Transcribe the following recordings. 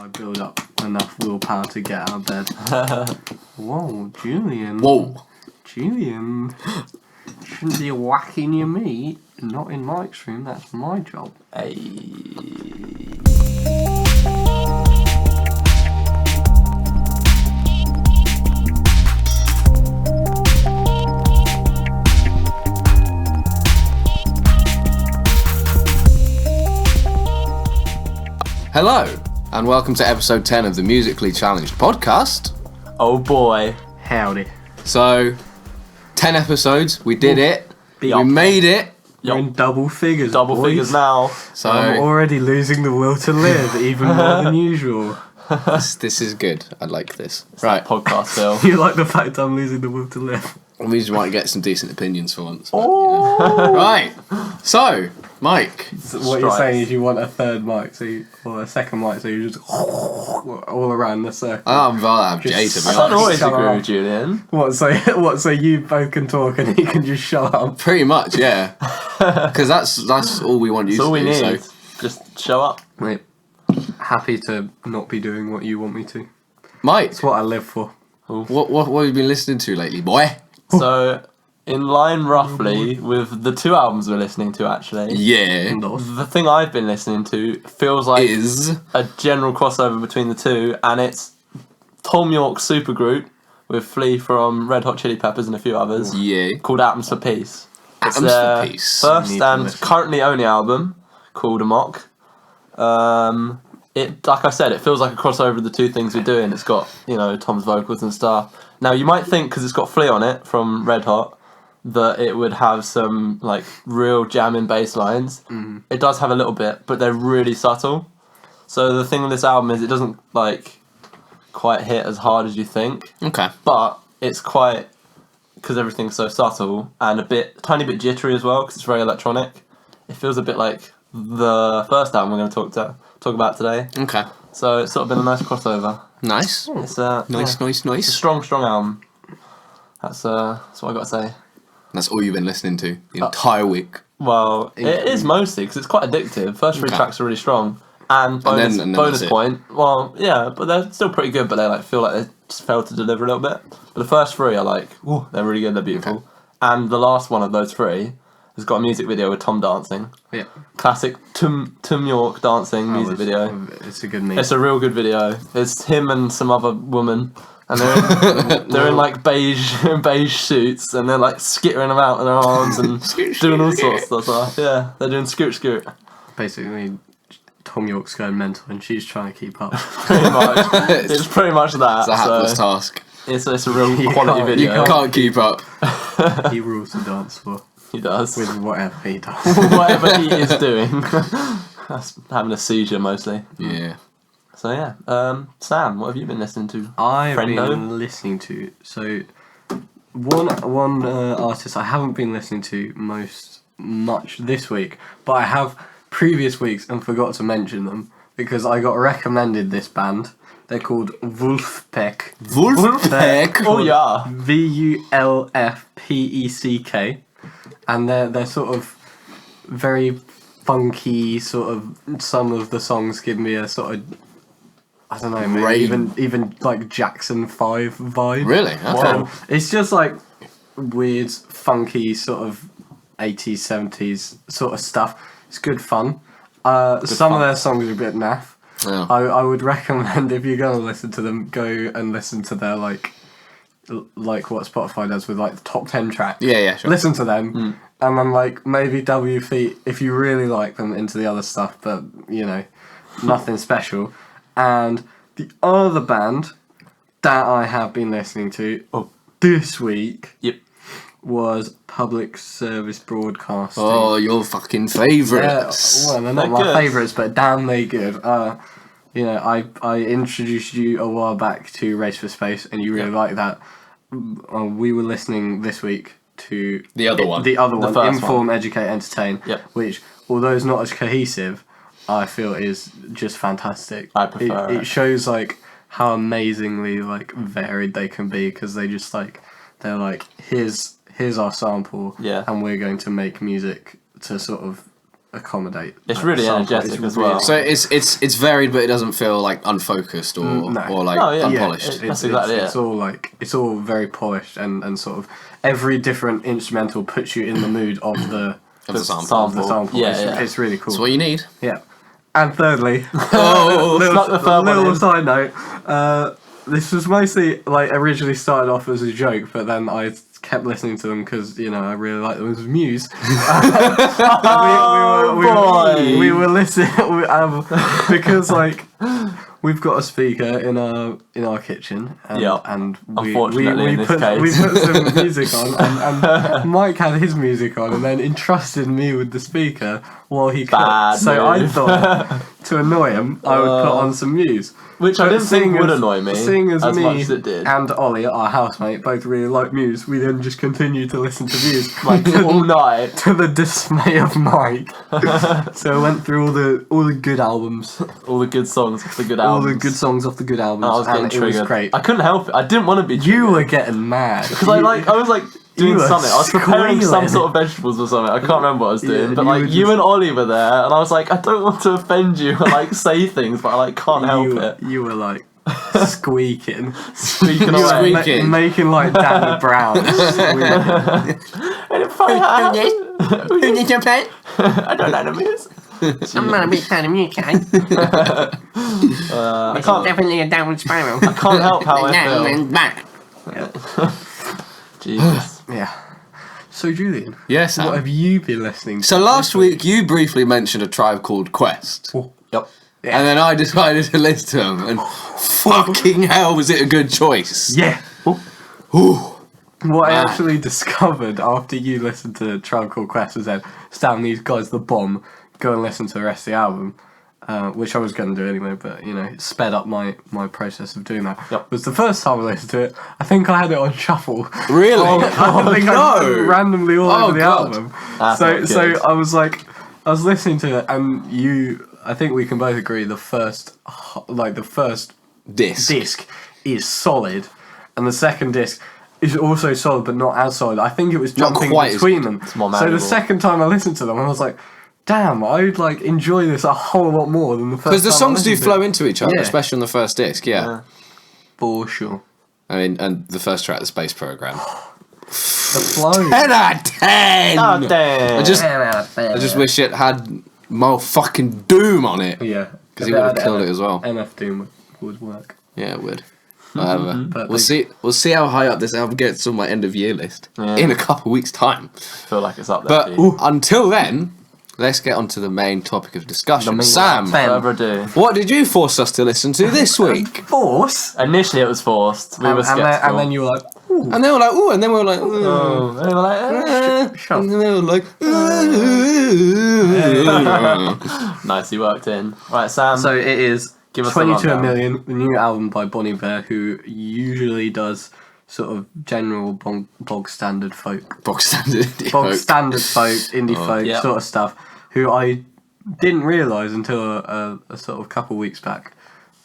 I build up enough willpower to get out of bed. Whoa, Julian. Whoa. Julian. Shouldn't be whacking your meat. Not in Mike's room, that's my job. Hey. Hello, and welcome to episode 10 of the Musically Challenged podcast. Oh boy. Howdy. So, 10 episodes, we did it, we Yup. made it. You're in double figures, Double boys. figures now. So, I'm already losing the will to live, even more than usual. this is good, I like this. It's Right, that podcast, Bill. You like the fact I'm losing the will to live? we just might get some decent opinions for once. Oh. Right, so, Mike. So what you're saying is you want a third mic, or a second mic, so you just all around the circle. I'm rather have Jay, to be I don't honest. always Shut agree up. with Julian. What? So you both can talk and he can just shut up. Pretty much, yeah. Because that's all we want you That's all to we do. need. So, Just show up. Mate, happy to not be doing what you want me to. Mike, It's what I live for. what have you been listening to lately, boy? So, in line roughly with the two albums we're listening to, actually, Yeah, the thing I've been listening to feels like is a general crossover between the two, and it's Tom York's supergroup with Flea from Red Hot Chili Peppers and a few others, yeah. called Atoms for Peace. It's Atoms for their Peace. first Need to and listen. currently only album called Amok. It, like I said, it feels like a crossover of the two things we're doing. It's got, Tom's vocals and stuff. Now, you might think, because it's got Flea on it from Red Hot, that it would have some, real jamming bass lines. Mm-hmm. It does have a little bit, but they're really subtle. So the thing with this album is it doesn't, quite hit as hard as you think. Okay. But it's quite, because everything's so subtle and tiny bit jittery as well, because it's very electronic. It feels a bit like the first album we're going to talk about today. Okay. So it's sort of been a nice crossover. Nice. It's Nice, yeah, nice, it's a nice. strong album. That's what I got to say. That's all you've been listening to the entire week. Well, it is mostly because it's quite addictive. First three Okay. tracks are really strong, and bonus, then bonus that's it. point. Well, yeah, but they're still pretty good. But they feel like they just failed to deliver a little bit. But the first three are ooh, they're really good. They're beautiful. Okay. And the last one of those three has got a music video with Tom dancing. Yeah. Classic Tom York dancing music video. It's a good meme. It's a real good video. It's him and some other woman, and they're in beige suits, and they're skittering about in their arms and doing all sorts of stuff. Yeah, they're doing scoot. Basically, Tom York's going mental and she's trying to keep up. Pretty much. It's pretty much that. It's a hapless So task. it's a real You quality can't- You video. can't keep up. He rules the dance floor He does. with whatever he does. Whatever he is doing. That's having a seizure mostly. Yeah. So yeah. Sam, what have you been listening to? I've Friendo? been listening to one artist I haven't been listening to much this week, but I have previous weeks and forgot to mention them because I got recommended this band. They're called Wolfpack. Wolfpack. Oh yeah. Vulfpeck, and they're sort of very funky. Sort of some of the songs give me a sort of, I don't know, maybe even like Jackson 5 vibe. Really? Okay. Wow. It's just weird, funky sort of 80s, 70s sort of stuff. It's good fun. Some fun. of their songs are a bit naff. Yeah. I would recommend, if you're gonna listen to them, go and listen to their like what Spotify does with the top 10 tracks. Yeah, sure. Listen to them, and then maybe delve your feet if you really like them into the other stuff, but nothing special. And the other band that I have been listening to this week Yep. was Public Service Broadcasting. Oh, your fucking Yeah, favourites. well, they're not They're my good. favourites, but damn, they good. I introduced you a while back to Race for Space, and you really like that. We were listening this week to The other one. The other one, first Inform, Educate, Entertain. Yep. Which, although it's not as cohesive, I feel is just fantastic. I prefer It it. shows how amazingly varied they can be, because they just they're here's our sample, Yeah. and we're going to make music to sort of accommodate. It's really sample. energetic It's as well. So it's varied, but it doesn't feel like unfocused or like unpolished. That's exactly it. It's all very polished and sort of every different instrumental puts you in the mood of the sample. Yeah, It's really cool. That's what you need. Yeah. And thirdly, the little side note, this was mostly like originally started off as a joke, but then I kept listening to them because I really like them as Muse. We were listening because like we've got a speaker in our kitchen, and we put some music on, and Mike had his music on, and then entrusted me with the speaker while he cooked. So I thought to annoy him, I would put on some Muse. Which I didn't think would annoy me Seeing as me much as it did. and Ollie, our housemate, both really like Muse, we then just continued to listen to Muse like all night, to the dismay of Mike. So I went through all the good albums, all the good songs off the good albums, all the good songs off the good albums. I was getting and triggered. It was great. I couldn't help it. I didn't want to be triggered. You were getting mad because I was doing something. I was preparing some sort of vegetables or something. I can't remember what I was doing, but you and Ollie were there, and I was like, I don't want to offend you and say things, but I can't help it. You were like squeaking away, making like Danny Brown. And if Who did you play? I don't know the Muse. I'm not a big fan of music. I can't. Definitely a downward spiral. I can't help how I Down feel. and back. Jesus. Yeah. So Julian, Yes, what Sam. have you been listening to? So last week you briefly mentioned a tribe called Quest. Yep. Yeah. And then I decided to listen to them, and fucking hell was it a good choice. Yeah. Ooh. What I Man. actually discovered after you listened to Tribe Called Quest was that, Stan, these guys, the bomb, go and listen to the rest of the album, which I was going to do anyway, but, it sped up my process of doing that. Yep. It was the first time I listened to it, I think I had it on shuffle. Really? I think I put it randomly all over the God. album. That's not So good. I was listening to it, and I think we can both agree the first disc is solid, and the second disc is also solid, but not as solid. I think it was Not jumping quite as between good. them. It's more So manageable. the second time I listened to them, I was like, damn, I'd enjoy this a whole lot more than the first time. Because the songs do listened to flow it. into each other, Yeah. especially on the first disc, yeah. For sure. I mean, and the first track, the Space Program. The flow. 10 out of 10! Oh, damn. I just wish it had more fucking Doom on it. Yeah. Because he would have killed it as well. MF Doom would work. Yeah, it would. Whatever. But We'll see how high up this album gets on my end of year list in a couple of weeks' time. I feel like it's up there. But until then, let's get on to the main topic of discussion. Sam, Whatever ado. what did you force us to listen to this week? Force. Initially, it was forced. We were skeptical. And then you were like, ooh. And they were like, ooh, and then we were like, ooh. Oh, and they were like, Shut And then they were like, ooh. nicely worked in. Right, Sam. So it is Give us the 22 rundown. Million, the new album by Bon Iver, who usually does sort of general bog standard folk. Box standard. Bog standard folk, indie folk yeah. sort of stuff, who I didn't realise until a sort of couple weeks back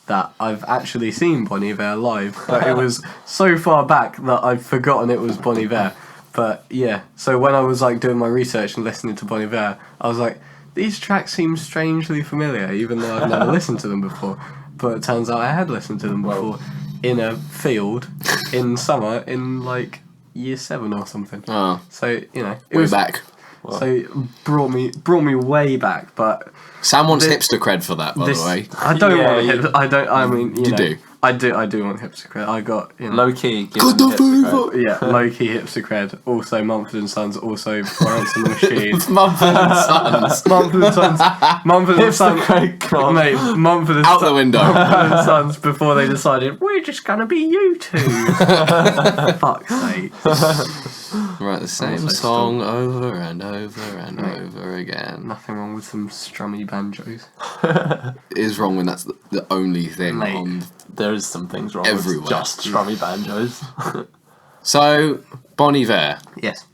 that I've actually seen Bon Iver live. But it was so far back that I've forgotten it was Bon Iver. But yeah, so when I was doing my research and listening to Bon Iver, I was like, these tracks seem strangely familiar, even though I've never listened to them before. But it turns out I had listened to them before in a field in summer in year 7 or something. Oh, So it way was back. So it brought me way back. But Sam wants hipster cred for that, by the way. I don't Yeah, want you- hip. I don't. I mean, You do. I do want hipster cred. I got low key. Good the yeah, low key hipster cred. Also, Mumford and Sons. Also, Florence and the Machine. Mumford and Sons. Mumford and Sons. Mumford and Sons. Mate, Mumford and Out the Sons. window. Mumford and Sons before they decided we're just gonna be you two. Fuck's sake. Right, the same Also song over and over and over again. Nothing wrong with some strummy banjos. It is wrong when that's the only thing Mate. on. There is some things wrong Everywhere. with just strummy banjos. So, Bon Iver, Yes.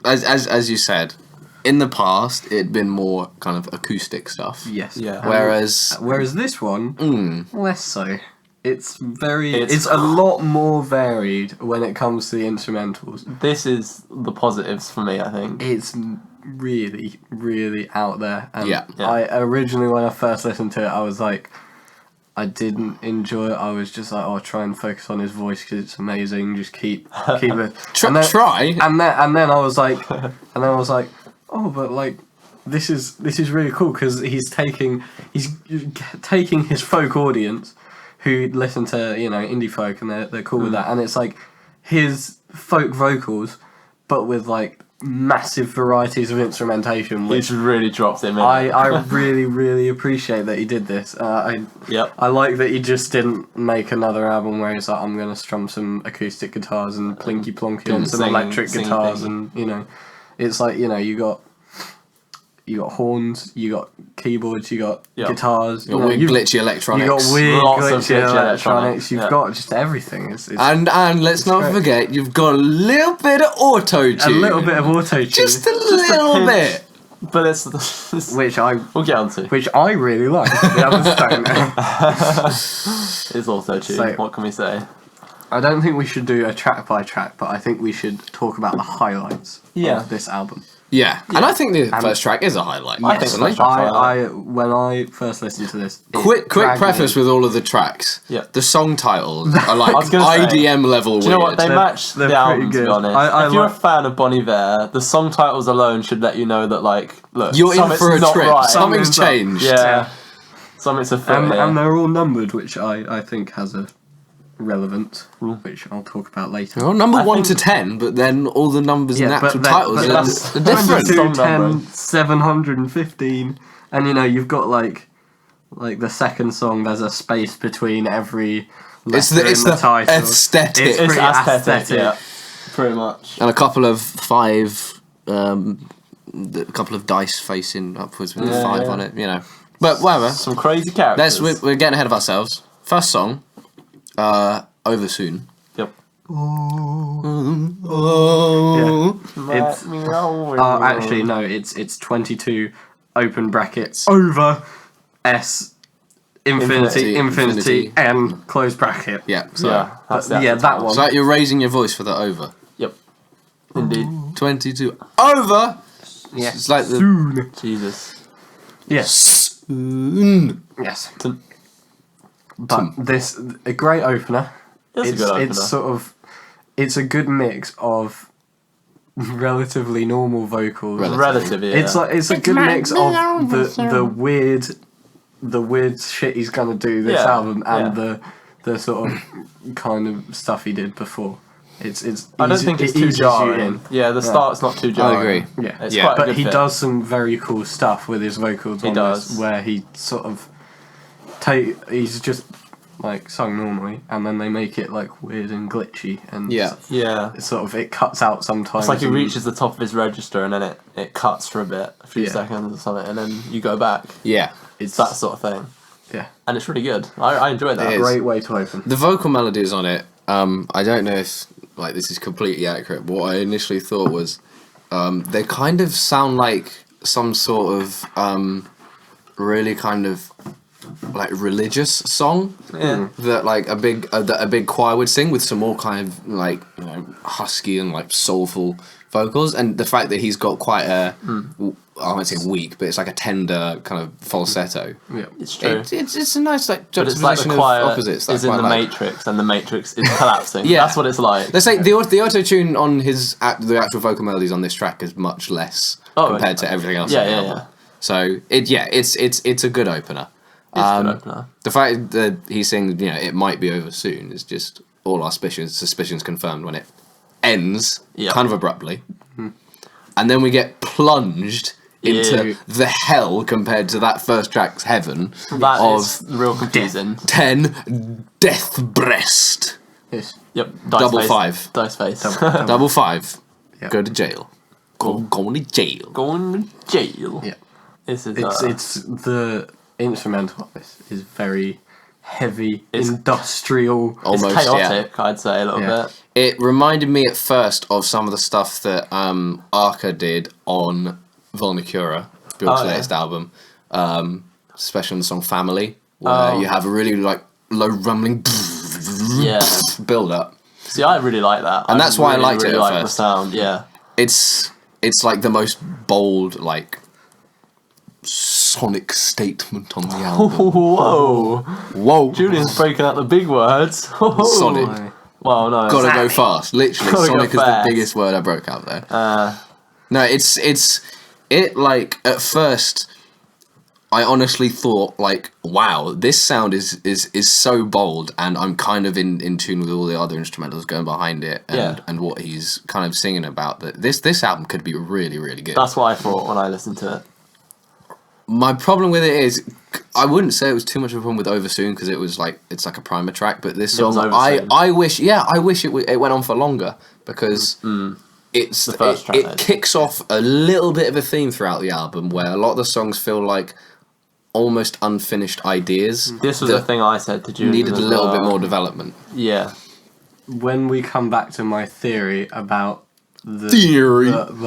as you said, in the past it'd been more kind of acoustic stuff. Yes. Yeah. Whereas this one, less so. It's it's a lot more varied when it comes to the instrumentals. This is the positives for me, I think. It's really, really out there. And Yeah. I originally, when I first listened to it, I was like, I didn't enjoy it. I was just like, oh, try and focus on his voice because it's amazing. Just keep it. Try. And then I was like, oh, but like, this is really cool because he's taking his folk audience who listen to indie folk and they're cool with that, and it's like his folk vocals, but with like massive varieties of instrumentation, which He's really dropped him in. I really, really appreciate that he did this. I like that he just didn't make another album where he's like, I'm going to strum some acoustic guitars and plinky plonky on some electric guitars, and it's like, you got horns, you got keyboards, you got guitars, you got weird glitchy electronics. You got weird Lots of glitchy glitchy electronics. You've got just everything. And let's not forget, you've got a little bit of auto-tune. A little bit of auto-tune. Just a little bit. But it's we'll get on to. Which I really like. The others don't. It's auto tune. So- What can we say? I don't think we should do a track by track, but I think we should talk about the highlights of this album. Yeah, and I think the first track is a highlight. I think personally. the first track- When I first listened to this, Quick dragged preface me. with all of the tracks. Yeah. The song titles are like was gonna say, IDM level Do you know what? weird. They match they're the album, pretty to be good. honest. I if you're a like- fan of Bon Iver, the song titles alone should let you know that, like, look, You're in something's for a not trip. right. Something's Something's up. changed. Yeah. Something's afoot and here. they're all numbered, which I think has a relevance, which I'll talk about later. Well, number I 1 to think- 10, but then all the numbers and Yeah, but actual then- titles but are that's- different. 22, Song 10, numbering. 715, and you've got like the second song. There's a space between every It's letter the in the title. aesthetic. It's It's pretty aesthetic, aesthetic. yeah. Pretty much. And a couple of a couple of dice facing upwards with a 5 on it, But whatever. Some crazy characters. We're getting ahead of ourselves. First song, Over Soon. Yep. It's Let me know. actually no, it's 22 open brackets over S infinity Infinity. N close bracket. Yeah. So, Yeah, that's But, the that one. so you're raising your voice for the over. Yep. Indeed. 22 over. Yeah. It's like the Soon. Jesus. Yes. soon. Yes. Soon. But this a great opener. It's a good opener. It's sort of it's a good mix of relatively normal vocals. Relative, yeah. It's a good mix of the weird shit he's gonna do this Yeah, album and yeah. the sort of kind of stuff he did before. It's I don't think it's too eases you jarring. in. Yeah, the start's not too jarring. agree. Yeah, It's Yeah. quite a but good he fit. does some very cool stuff with his vocals. He on does. this, where he sort of he's just like sung normally, and then they make it like weird and glitchy, and Yeah. Yeah. it's sort of it cuts out sometimes. It's like he and- reaches the top of his register and then it cuts for a bit, a few Yeah. seconds or something, and then you go back. Yeah. It's that sort of thing. Yeah, And it's really good. I enjoy that. It is. great way to open. The vocal melodies on it, I don't know if this is completely accurate, but what I initially thought was they kind of sound like some sort of really kind of like religious song Yeah. that like a big choir would sing with some more kind of like husky and like soulful vocals, and the fact that he's got quite a I won't say weak, but it's like a tender kind of falsetto. Yeah, It's true. It's a nice like But it's like juxtaposition the of choir opposites. that I is in quite the like. Matrix and the Matrix is collapsing. Yeah. That's what it's like. Let's say the auto tune on the actual vocal melodies on this track is much less compared to everything else. Yeah, on the yeah, album. yeah. So it's a good opener. It's a good opener. The fact that he's saying it might be over soon is just all our suspicions confirmed when it ends kind of abruptly, and then we get plunged into the hell compared to that first track's heaven That of is real confusing. 10 Death Breast. yes. Yep. Dice Double face. five. Dice face. Double 5. Yep. Go to jail. Go to jail. Going to jail. Yeah. This is It's the instrumental of this is very heavy, It's- industrial. it's Almost, yeah. chaotic, I'd say a little Yeah. bit. It reminded me at first of some of the stuff that Arca did on Volnicura, Bjork's latest album, especially on the song Family, where you have a really like low rumbling Yeah. build up. See, I really like that. And that's why I really, liked it really at like the first. sound. Yeah. It's it's like the most bold, like, sonic statement on the album. Whoa. Julian's breaking out the big words. Sonic. Well, no. Gotta go fast. Literally, Gotta go Sonic is the fast. biggest word I broke out there. No, it like, at first, I honestly thought, like, wow, this sound is so bold, and I'm kind of in tune with all the other instrumentals going behind it, and what he's kind of singing about. That this album could be really, really good. That's what I thought when I listened to it. My problem with it is, I wouldn't say it was too much of a problem with Over Soon, because it's like a primer track, but this song, I wish it went on for longer, because it's the first track, it kicks off a little bit of a theme throughout the album, where a lot of the songs feel like almost unfinished ideas. This was the thing I said to Julian. Needed a little bit more development. Yeah. When we come back to my theory about the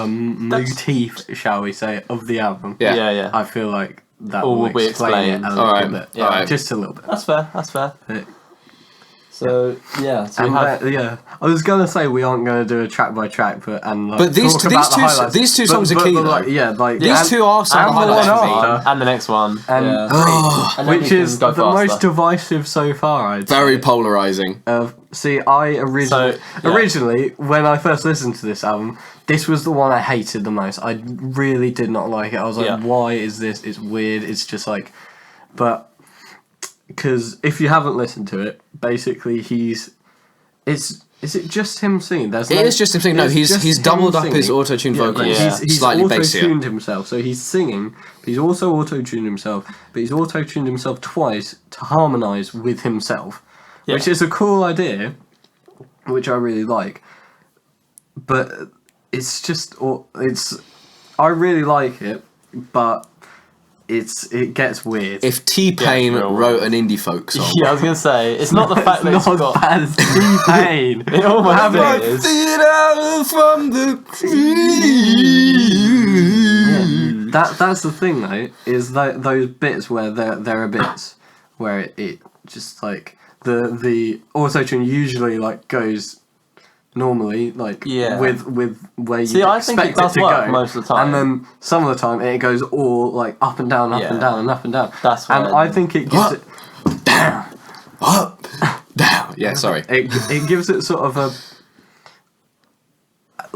motif, shall we say, of the album, Yeah. I feel like that All will will be explain it explained. a little Alright. bit. Yeah. Just a little bit. That's fair. So, yeah. So And we have... I was gonna say we aren't gonna do a track by track, but these talk two- about the highlights. these two songs are key, though. These two are some and the highlights one for me. after, And the next one. and And then which we can is go the faster. most divisive so far. I'd Very say. polarizing. See, I originally, So, yeah. when I first listened to this album, this was the one I hated the most. I really did not like it. I was like, Yeah. why is this? It's weird. It's just like, but because if you haven't listened to it, basically is it just him singing? It is just him singing. No, it's he's just him doubled up his singing. auto-tuned Yeah, vocals. but he's Slightly auto-tuned bassier. himself, so he's singing. But he's also auto-tuned himself, but he's auto-tuned himself twice to harmonise with himself, which is a cool idea, which I really like. But it's just I really like it, but it gets weird. If T-Pain Yeah, wrote an indie folk song, Yeah, I was going to say, it's not the fact that It's it's not got... as bad as T-Pain. It almost is. from the That's the thing though, is that those bits where there are bits where it just like the auto-tune usually like goes normally like with where you I think expect it does to work go most of the time. and then some of the time it goes all like up and down, up and down, and up and down. That's and when- I think it gives it up, down. Yeah, sorry. it gives it sort of a,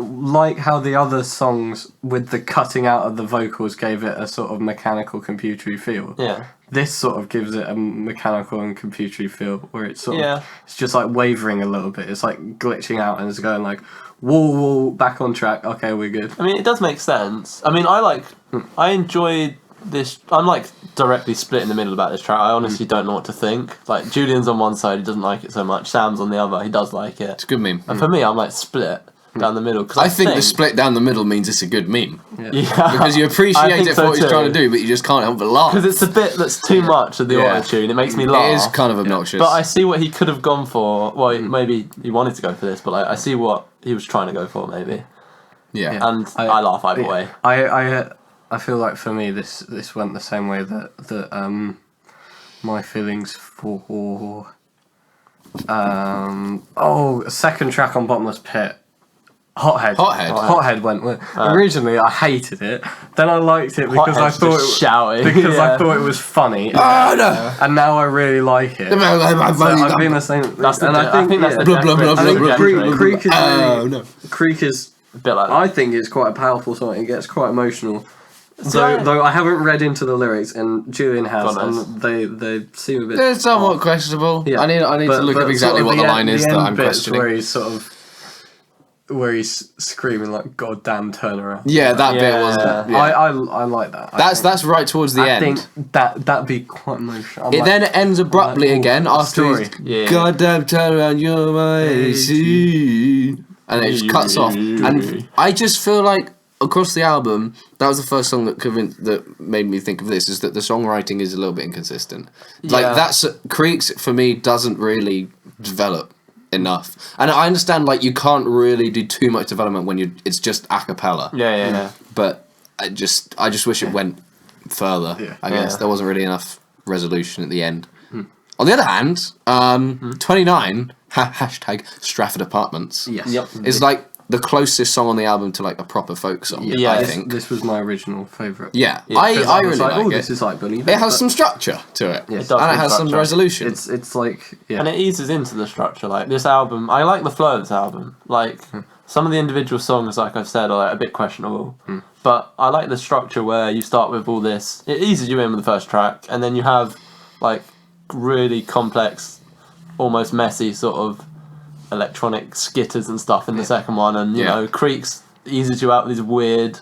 like how the other songs with the cutting out of the vocals gave it a sort of mechanical computery feel. Yeah. This sort of gives it a mechanical and computery feel where it's sort Yeah. of, it's just like wavering a little bit. It's like glitching out and it's going like, whoa, back on track. Okay, we're good. I mean, it does make sense. I mean, I enjoyed this. I'm like directly split in the middle about this track. I honestly don't know what to think. Like, Julian's on one side, he doesn't like it so much. Sam's on the other, he does like it. It's a good meme. And for me, I'm like split down the middle. Cause I think the split down the middle means it's a good meme. Yeah. Because you I appreciate think it for so what he's too. trying to do, but you just can't help but laugh. Because it's a bit that's too much of the Yeah. auto-tune. It makes me laugh. It is kind of obnoxious. But I see what he could have gone for. Well, maybe he wanted to go for this, but I see what he was trying to go for, maybe. yeah. And I laugh either way. I feel like for me this went the same way that my feelings for second track on Bottomless Pit. Hothead went with. Originally, I hated it. Then I liked it because I Hothead's thought just shouting. I thought it was funny. Oh, no. And now I really like it. So I've been the same. That's the, and I think that's the Blah, blah, blah, I think blah, blah, Creek is Oh, no. Creek is. a bit like that. I think it's quite a powerful song. It gets quite emotional. I- Though I haven't read into the lyrics, and Julian has, God knows. and they seem a bit. It's somewhat questionable. Yeah. I need to look up exactly sort of what the line is that end I'm bits questioning. where he's screaming like "Goddamn, turn around!" Yeah, that bit Yeah. wasn't. Yeah. I like that. That's right towards the I end. think that'd be quite emotional. I'm It like, then ends abruptly like, again the after story. he's Yeah. goddamn turn around, you're my AC. And it just cuts off. And I just feel like across the album, that was the first song that made me think of this, is that the songwriting is a little bit inconsistent. Like Yeah. that's Creeks for me doesn't really develop enough. And I understand like you can't really do too much development when it's just a cappella. Yeah. But I just wish it went further. Yeah. I guess Yeah. there wasn't really enough resolution at the end. On the other hand, 29 hashtag Stratford Apartments. Yes. Yep. It's like the closest song on the album to like a proper folk song. Yeah, I think. This was my original favourite. Yeah, Yeah, I 'Cause really was like oh, it. this is like Bon Iver. It has but some structure to it, Yes. It does and it have has some structure. resolution. It's like And it eases into the structure. Like this album, I like the flow of this album. Like some of the individual songs, like I've said, are like, a bit questionable. But I like the structure where you start with all this. It eases you in with the first track, and then you have like really complex, almost messy sort of electronic skitters and stuff in the second one, and you know, Creeks eases you out with his weird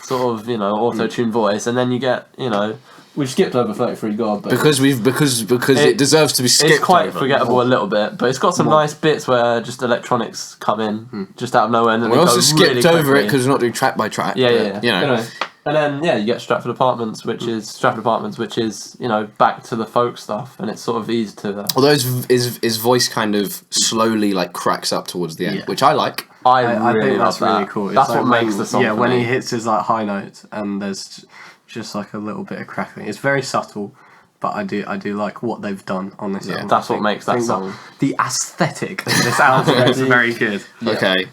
sort of, you know, auto-tune voice, and then you get, you know, we've skipped over 33 God, but because it deserves to be skipped. it's quite over. forgettable a little bit, but it's got some nice bits where just electronics come in just out of nowhere, and then We they also go skipped really over it quickly. because we're not doing track by track. Yeah, but, yeah. You know. And then you get Stratford Apartments, which is you know, back to the folk stuff, and it's sort of eased to that. Although his voice kind of slowly like cracks up towards the end, Yeah. which I like. I really think that's love that. really cool. It's That's like what when, makes the song. Yeah, for when me. he hits his like high notes and there's just like a little bit of crackling. It's very subtle, but I do like what they've done on this album. That's I what makes that think song. The aesthetic of this album is very good. Okay.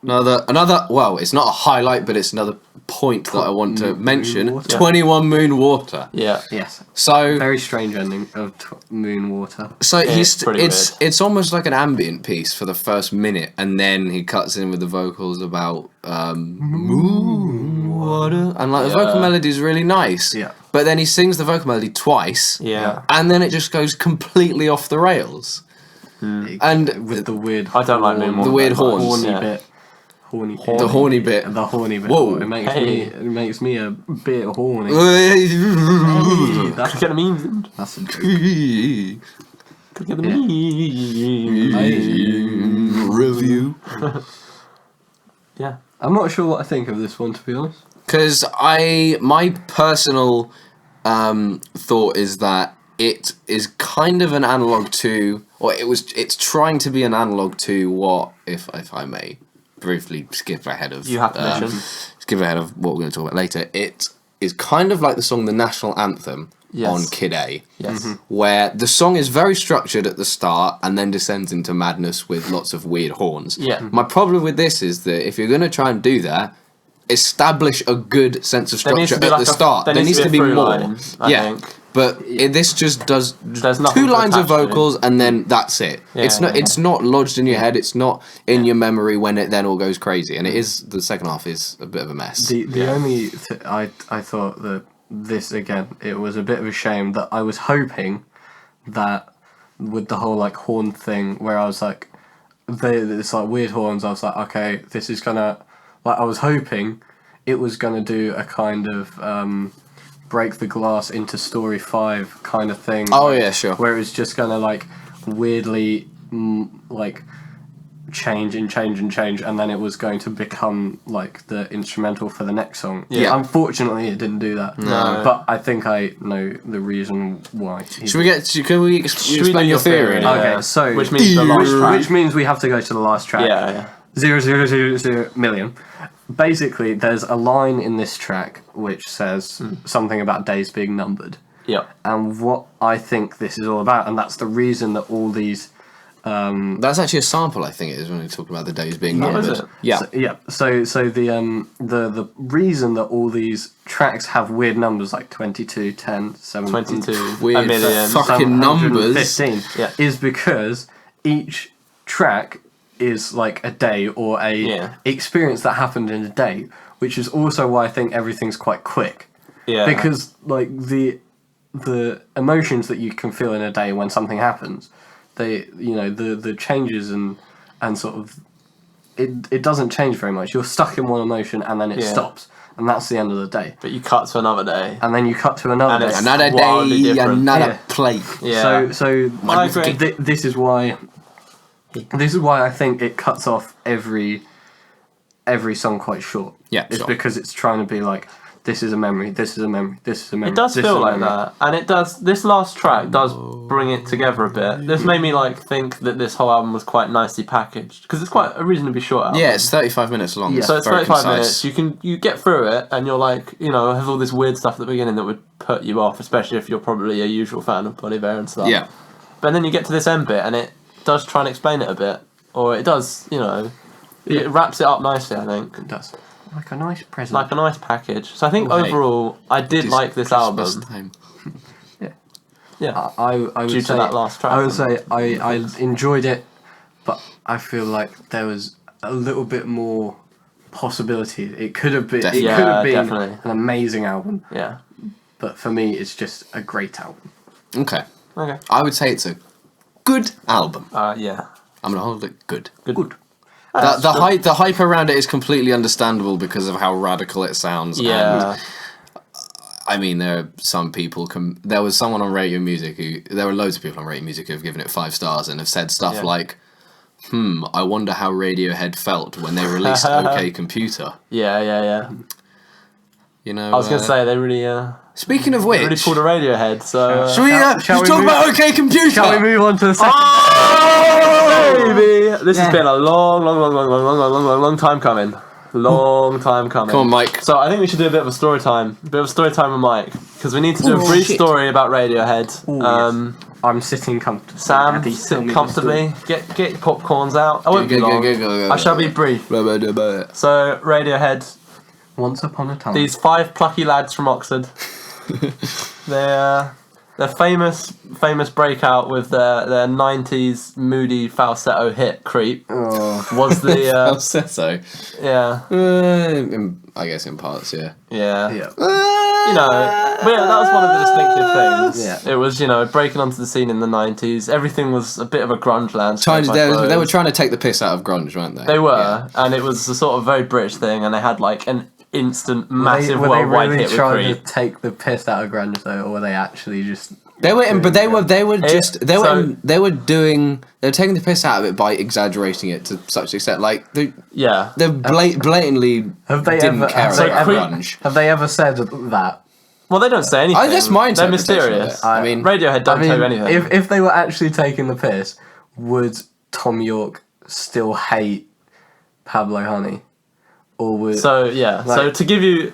Another. Well, it's not a highlight, but it's another point that I want to mention. Water. 21 Moon Water. Yeah. Yes. So Very strange ending of Moon Water. it's pretty weird. it's almost like an ambient piece for the first minute, and then he cuts in with the vocals about moon water, and like the vocal melody is really nice. Yeah. But then he sings the vocal melody twice. Yeah. And then it just goes completely off the rails. And With the weird I don't like Moon Water. The weird that much. horns. horny Yeah. bit. Horny bit. the horny bit. The horny bit. Whoa. It makes me a bit horny. Could get a meme. That's a joke. Could get the Yeah. meme. Review. Yeah. I'm not sure what I think of this one, to be honest. Because my personal thought is that it is kind of an analog to, or it's trying to be an analog to what, if I may briefly skip ahead of You have permission. skip ahead of what we're going to talk about later. It is kind of like the song "The National Anthem" Yes. on Kid A. Yes. Where the song is very structured at the start and then descends into madness with lots of weird horns. Yeah. My problem with this is that if you're going to try and do that, establish a good sense of There needs structure to be at like the start. There needs to be through more. line, I think. But this just does There's nothing two to lines of attach to it. vocals and then that's it. Yeah, It's not lodged in your head. It's not in your memory when it then all goes crazy. And it is, the second half is a bit of a mess. The only I thought that this again, it was a bit of a shame that I was hoping that with the whole like horn thing where I was like it's like weird horns, I was like, okay, this is gonna, like, I was hoping it was gonna do a kind of break the glass into story 5 kind of thing. Oh, yeah, sure. Where it's just gonna like weirdly like change and then it was going to become like the instrumental for the next song. Yeah. Unfortunately it didn't do that. No. But I think I know the reason why. Can we explain do your your theory? theory? Okay, Yeah. so Which means the last track. which means we have to go to the last track. Yeah. 0,000,000,000. Basically, there's a line in this track which says something about days being numbered. Yeah. And what I think this is all about, and that's the reason that all these That's actually a sample, I think it is, when we talk about the days being Oh, numbered. is it? Yeah. So the reason that all these tracks have weird numbers like 22, 10, 7, 22. Weird a million. fucking numbers. 15 Yeah. is because each track is like a day or a experience that happened in a day, which is also why I think everything's quite quick. Yeah. Because like the emotions that you can feel in a day when something happens, the changes and sort of it doesn't change very much. You're stuck in one emotion and then it stops, and that's the end of the day. But you cut to another day. And then you cut to another And day. it's Another wildly day, different. another Yeah. plate. Yeah. So I agree. this is why I think it cuts off every song quite short. Yeah, It's sure. because it's trying to be like, this is a memory, this is a memory, this is a memory. It does this feel is a like memory. that, and it does. This last track does bring it together a bit. This made me like think that this whole album was quite nicely packaged because it's quite a reasonably short album. Yeah, it's 35 minutes long. Yeah. It's So it's very 35 concise. minutes. You get through it, and you're like, have all this weird stuff at the beginning that would put you off, especially if you're probably a usual fan of Bon Iver and stuff. Yeah. But then you get to this end bit, and it does try and explain it a bit, or it does, It wraps it up nicely, I think. It does. Like a nice present. Like a nice package. So I think Oh, hey. overall, I did like this Christmas album. time. Yeah. I would Due say, to that last track. I would say I enjoyed it, but I feel like there was a little bit more possibility. It could have been. Definitely. It could have been Definitely. an amazing album. Yeah. But for me, it's just a great album. Okay. Okay. I would say it's a good album. Yeah. I'm gonna hold it good. Good. The hype around it is completely understandable because of how radical it sounds. Yeah. And, I mean, there are some people. There was someone on Radio Music there were loads of people on Radio Music who have given it 5 stars and have said stuff Yeah. like, I wonder how Radiohead felt when they released OK Computer. Yeah. You know. I was gonna say they really, Speaking of they which, really pulled a Radiohead. So. shall we shall we talk move- about OK Computer? Shall we move on to the second? Oh, baby! This has been a long time coming. Long time coming. Come on, Mike. So I think we should do a bit of a story time. A bit of a story time with Mike. Because we need to do a brief shit. story about Radiohead. I'm sitting comfortably. Sam, Daddy, tell sit me the comfortably. Get your popcorns out. I won't be long. I shall be brief. So Radiohead, story. Once upon a time. these 5 plucky lads from Oxford. Their famous breakout with their 90s moody falsetto hit "Creep" was the Falsetto. yeah. I guess in parts, yeah. Yeah. You know, but yeah, that was one of the distinctive things. Yeah. It was, breaking onto the scene in the 90s. Everything was a bit of a grunge landscape. They were trying to take the piss out of grunge, weren't they? They were, Yeah. and it was a sort of very British thing, and they had like an instant, massive were they worldwide really hit with trying to Creep. take the piss out of grunge though, or were they actually just? They were taking the piss out of it by exaggerating it to such extent. Like they Yeah. blatantly Have they didn't ever? care Have they about ever? grunge. Have they ever said that? Well, they don't say anything. That's my They're interpretation of mysterious. it. I mean, Radiohead don't tell you anything. if they were actually taking the piss, would Tom York still hate Pablo Honey, or would? So so to give you,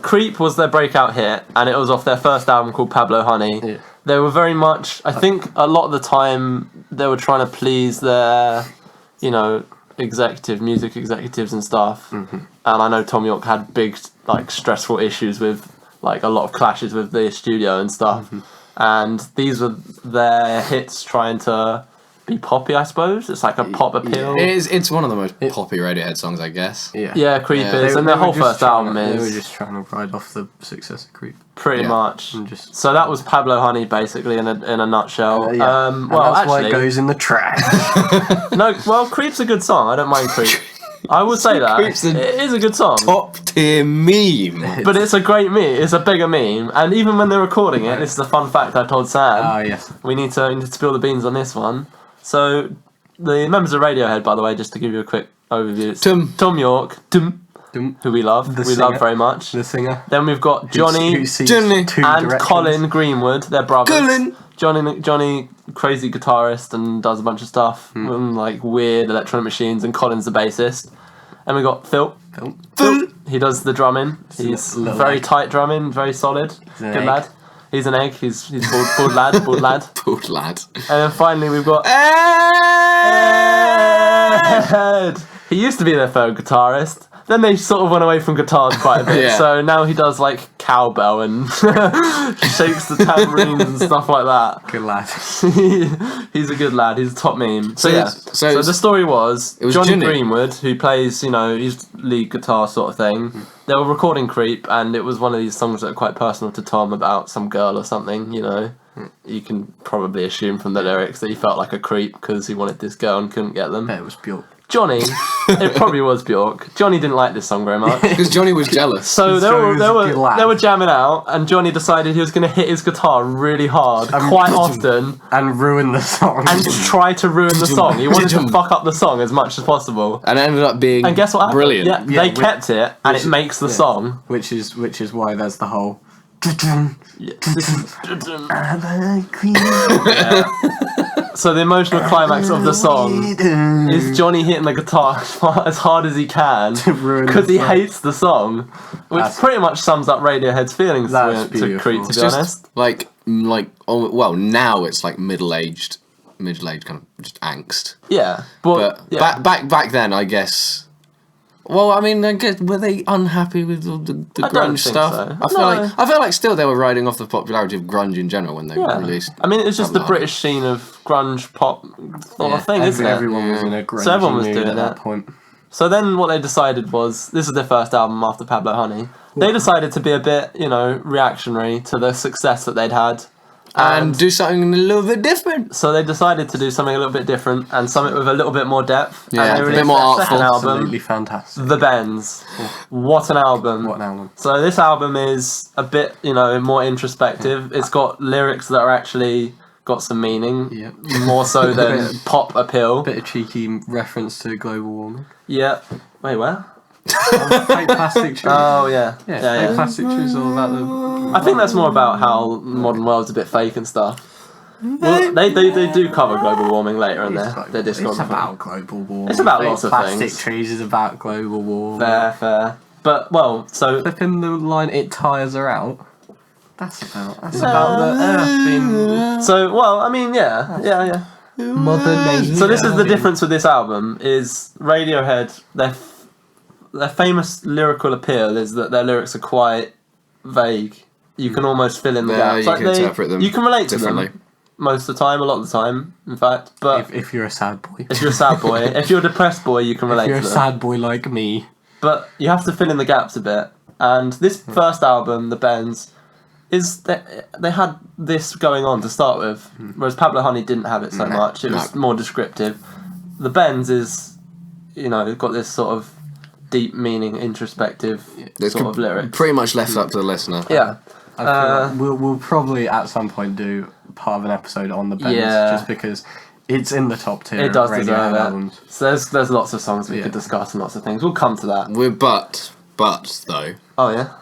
Creep was their breakout hit, and it was off their first album called Pablo Honey. Yeah. They were very much, I think, a lot of the time they were trying to please their, music executives and stuff. Mm-hmm. And I know Tom York had big, stressful issues with, a lot of clashes with the studio and stuff. Mm-hmm. And these were their hits trying to be poppy, I suppose. It's like a pop appeal. It's one of the most poppy Radiohead songs, I guess. Yeah, Creep Yeah. is, and their whole first album They were is just trying to ride off the success of Creep. pretty Yeah. much. And just So that was Pablo Honey, basically, in a nutshell. and Well, that's why actually, it goes in the trash. no. Well, Creep's a good song. I don't mind Creep. I would say that Creep's it is a good song. Top tier meme. But it's a great meme. It's a bigger meme. And even when they're recording it, this is a fun fact I told Sam. Ah, yes. We need to spill the beans on this one. So the members of Radiohead, by the way, just to give you a quick overview, it's Tom York, who we love. The We singer. love very much. The singer. Then we've got Johnny who sees Johnny two and directions. Colin Greenwood. They're brothers. Colin. Johnny, crazy guitarist and does a bunch of stuff and weird electronic machines, and Colin's the bassist. And we got Phil. Phil. He does the drumming. He's little very egg. tight drumming, very solid. an Good egg. lad. He's an egg. He's bald lad. Poor lad. And then finally we've got Ed. He used to be their third guitarist. Then they sort of went away from guitars quite a bit. Yeah. So now he does cowbell and shakes the tambourines and stuff like that. Good lad. He's a good lad. He's a top meme. So So the story was, was Johnny Johnny. Greenwood, who plays, he's lead guitar sort of thing. They were recording Creep, and it was one of these songs that are quite personal to Tom about some girl or something. You can probably assume from the lyrics that he felt like a creep because he wanted this girl and couldn't get them. Bet it was Bjork. Johnny, it probably was Bjork. Johnny didn't like this song very much. Because Johnny was jealous. So they So he was a good lad. were jamming out, and Johnny decided he was going to hit his guitar really hard, quite often, And ruin the song. and try to ruin the song. He wanted to fuck up the song as much as possible. And it ended up being And guess what happened? brilliant. Yeah, they kept it, and it makes the song. which is why there's the whole. So the emotional climax of the song is Johnny hitting the guitar as hard as he can ruin the because he song. hates the song, which pretty much sums up Radiohead's feelings That's to beautiful. Creep, to It's be honest. Now it's like middle-aged kind of just angst. Yeah, But yeah. back then, I guess Well, I mean, I guess, were they unhappy with the I don't grunge think stuff? so. I feel like still they were riding off the popularity of grunge in general when they released. I mean, it's just the Pablo British scene of grunge pop sort of thing, isn't it? Everyone was in a grungy So everyone was mood doing at that it. point. So then what they decided was, this is their first album after Pablo Honey, they decided to be a bit, reactionary to the success that they'd had. and do something a little bit different. So they decided to do something a little bit different and something with a little bit more depth. Yeah, and they a bit released more their artful. second album, Absolutely fantastic. The Bends. What an album. What an album. So this album is a bit, more introspective. It's got lyrics that are actually got some meaning, Yep. more so than pop appeal. Bit of cheeky reference to global warming. Yeah. Wait, where? Fake plastic trees. Oh, yeah. Yeah, fake plastic trees all about the... I think that's more about how the modern world's a bit fake and stuff. Well, they do cover global warming later in their discography. It's about global warming. It's about Fake lots of plastic things. trees is about global warming. Fair. But, well, so... Flipping the line, it tires her out. That's about the earth being... So, well, I mean, yeah. Mother Nature. So this is the difference with this album, is Radiohead, their famous lyrical appeal is that their lyrics are quite vague. You can almost fill in the gaps. You can interpret them. You can relate to differently. them most of the time, a lot of the time, in fact. But If you're a sad boy. if you're a sad boy, if you're a depressed boy, you can relate If you're to a them. sad boy like me. But you have to fill in the gaps a bit. And this first album, The Bends, is they had this going on to start with, whereas Pablo Honey didn't have it so much. It was more descriptive. The Bends is, got this sort of deep meaning, introspective sort of lyrics. Pretty much left up to the listener. Yeah. I feel like we'll probably at some point do part of an episode on the Bends, just because it's in the top tier. It does of deserve Radiohead it. albums. So there's lots of songs we could discuss and lots of things. We'll come to that. But though, Oh yeah,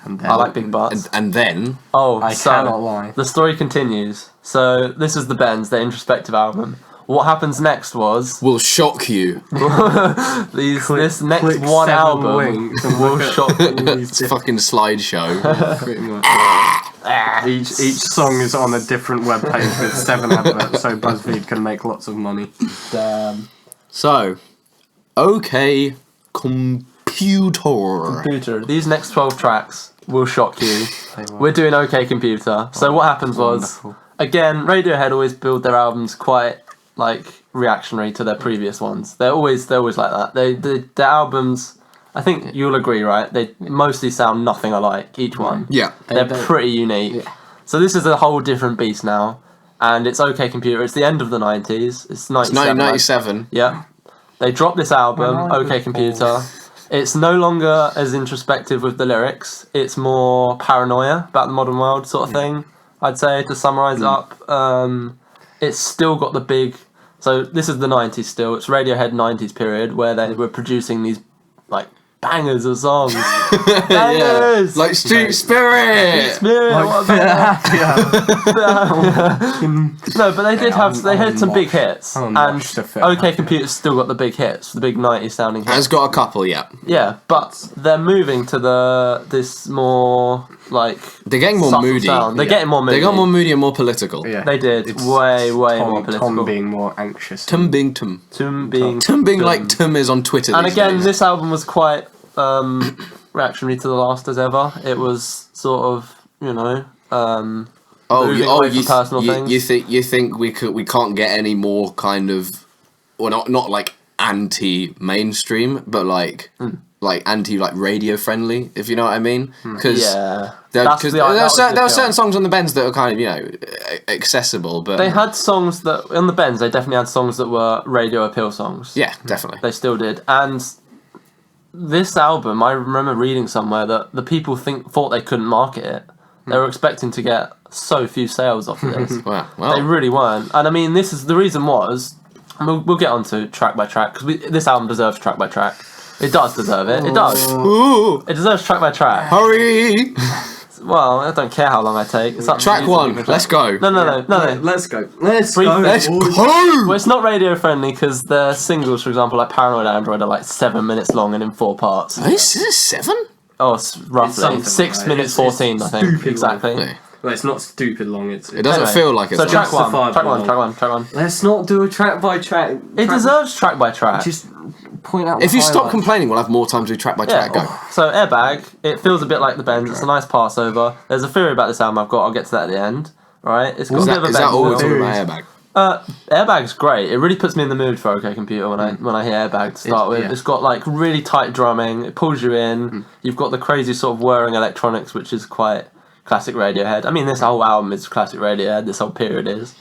And then, I like big butts. and then I cannot lie. The story continues. So this is the Bends, their introspective album. What happens next was will shock you. this next click one 7 album winks and will look at shock you. It's a fucking slideshow. Pretty much. Each song is on a different webpage with 7 adverts, so BuzzFeed can make lots of money. Damn. So, okay, computer. These next 12 tracks will shock you. We're doing OK Computer. So what happens was, Wonderful. again, Radiohead always build their albums quite reactionary to their previous ones. They're always like that. Their albums, I think you'll agree, right? They mostly sound nothing alike, each one. Yeah. They're pretty unique. Yeah. So this is a whole different beast now. And it's OK Computer. It's the end of the 90s. It's 97. 1997. Yeah. They dropped this album, OK Computer. It's no longer as introspective with the lyrics. It's more paranoia about the modern world sort of thing, I'd say, to summarise it up. It's still got the big... So this is the 90s still. It's Radiohead 90s period where they were producing these, bangers of songs. Bangers! Like Street Spirit! Spirit, what about No, but they had some big hits. And OK Computer's still got the big hits, the big 90s sounding hits. Has got a couple, yeah. Yeah, but they're moving to this more they're getting more subtle moody. sound. They're getting more moody. They got more moody and more political. Yeah. They did It's way Tom, more political. Tom being more anxious. Tum being Tum. Tum being like Tum is on Twitter. And these again, days. this album was quite reactionary to the last as ever. It was sort of moving away from personal things. You think we can't get any more kind of, well, not like anti-mainstream, but like anti radio friendly, if you know what I mean? Because there are certain songs on the Bends that are kind of accessible, but they had songs that on the Bends. They definitely had songs that were radio appeal songs. yeah, definitely. They still did. And this album, I remember reading somewhere that the people thought they couldn't market it. They were expecting to get so few sales off of this. Well, They really weren't. And I mean, this is the reason was, we'll get onto track by track, because this album deserves track by track. It does deserve it. It does. Ooh, It deserves track by track. hurry! Well, I don't care how long I take. It's up to Track you to one. give it a Let's track. go. No. Let's go. Let's Brief- go. Let's boys. go. Well, it's not radio friendly because the singles, for example, like Paranoid Android, are 7 minutes long and in 4 parts. This is 7. Oh, roughly something 6 like minutes that. It's 14, I think. stupid Exactly. long. Well, it's not stupid long. It It doesn't Anyway, feel like it's So long. track one. Justifiable. Track one. Let's not do a track by track. It deserves track by track. Just point out. If you stop highlights. complaining, we'll have more time to do track by track. Go. So Airbag, it feels a bit like the Bends. It's a nice passover. There's a theory about this album I've got. I'll get to that at the end. Right? It's got a bit of a Is that all we're bend. talking about Airbag? Airbag's great. It really puts me in the mood for OK Computer when I hear Airbag to start with. Yeah. It's got like really tight drumming. It pulls you in. You've got the crazy sort of whirring electronics, which is quite classic Radiohead. I mean, this whole album is classic Radiohead. This whole period is.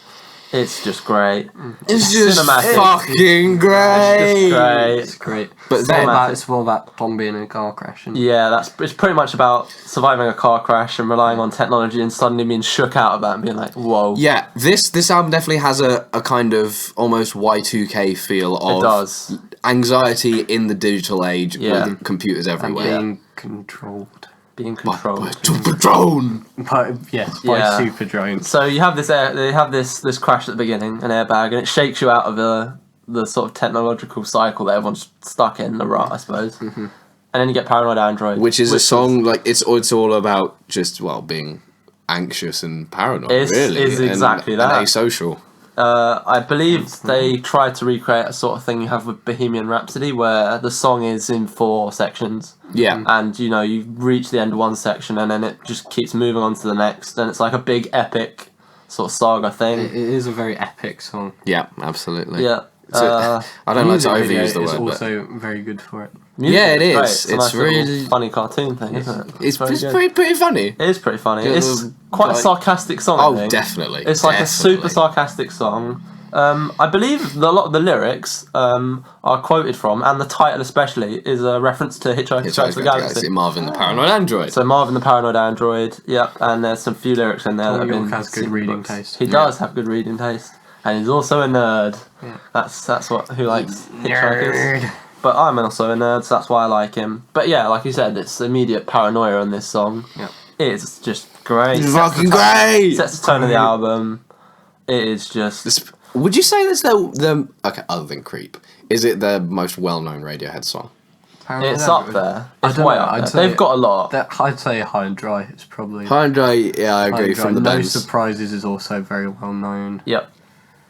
It's just great. It's just cinematic. fucking great. It's great. It's great. But It's then- more about Tom being in a car crash. And Yeah, it's pretty much about surviving a car crash and relying on technology and suddenly being shook out of that and being like, whoa. Yeah, this album definitely has a kind of almost Y2K feel of It does. anxiety in the digital age Yeah. with computers and everywhere. being controlled. Being By controlled. Super Drone! By Yeah. super drones. So you have they have this crash at the beginning, an airbag, and it shakes you out of the sort of technological cycle that everyone's stuck in, the rut, I suppose. Mm-hmm. And then you get Paranoid Android, Which is a song, like, it's all about just, well, being anxious and paranoid, really. It's exactly and that. asocial. I believe they tried to recreate a sort of thing you have with Bohemian Rhapsody, where the song is in 4 sections. Yeah. And, you know, you reach the end of one section and then it just keeps moving on to the next. And it's like a big epic sort of saga thing. It is a very epic song. Yeah, absolutely. Yeah. So, I don't like to Music video overuse the is word, but also very good for it. Music Yeah, it great. is. a It's nice little really- funny cartoon thing, isn't it? it's very good. pretty funny. It is pretty funny. Yeah, It's the- quite a like- sarcastic song. I Oh, think. definitely. It's like a definitely. super sarcastic song. I believe a lot of the lyrics are quoted from, and the title especially is a reference to Hitchhiker's Guide to the Galaxy. Marvin the Paranoid Android. So Marvin the Paranoid Android, yep, and there's some few lyrics in there Tom that have York been has good seen in reading books. taste. He does have good reading taste, and he's also a nerd. Yeah. That's what who likes Hitchhikers. But I'm also a nerd, so that's why I like him. But yeah, like you said, it's immediate paranoia on this song. Yeah. It's just great. It's Sets the fucking tone- great! Sets the tone of the album. It is just. Would you say that's the okay, other than Creep, is it the most well-known Radiohead song? It's up there. I It's don't way know, up I'd there. say- They've got a lot. I'd say High and Dry is probably. High and Dry, yeah, I High agree, and Dry. from the No bands. Surprises is also very well known. Yep.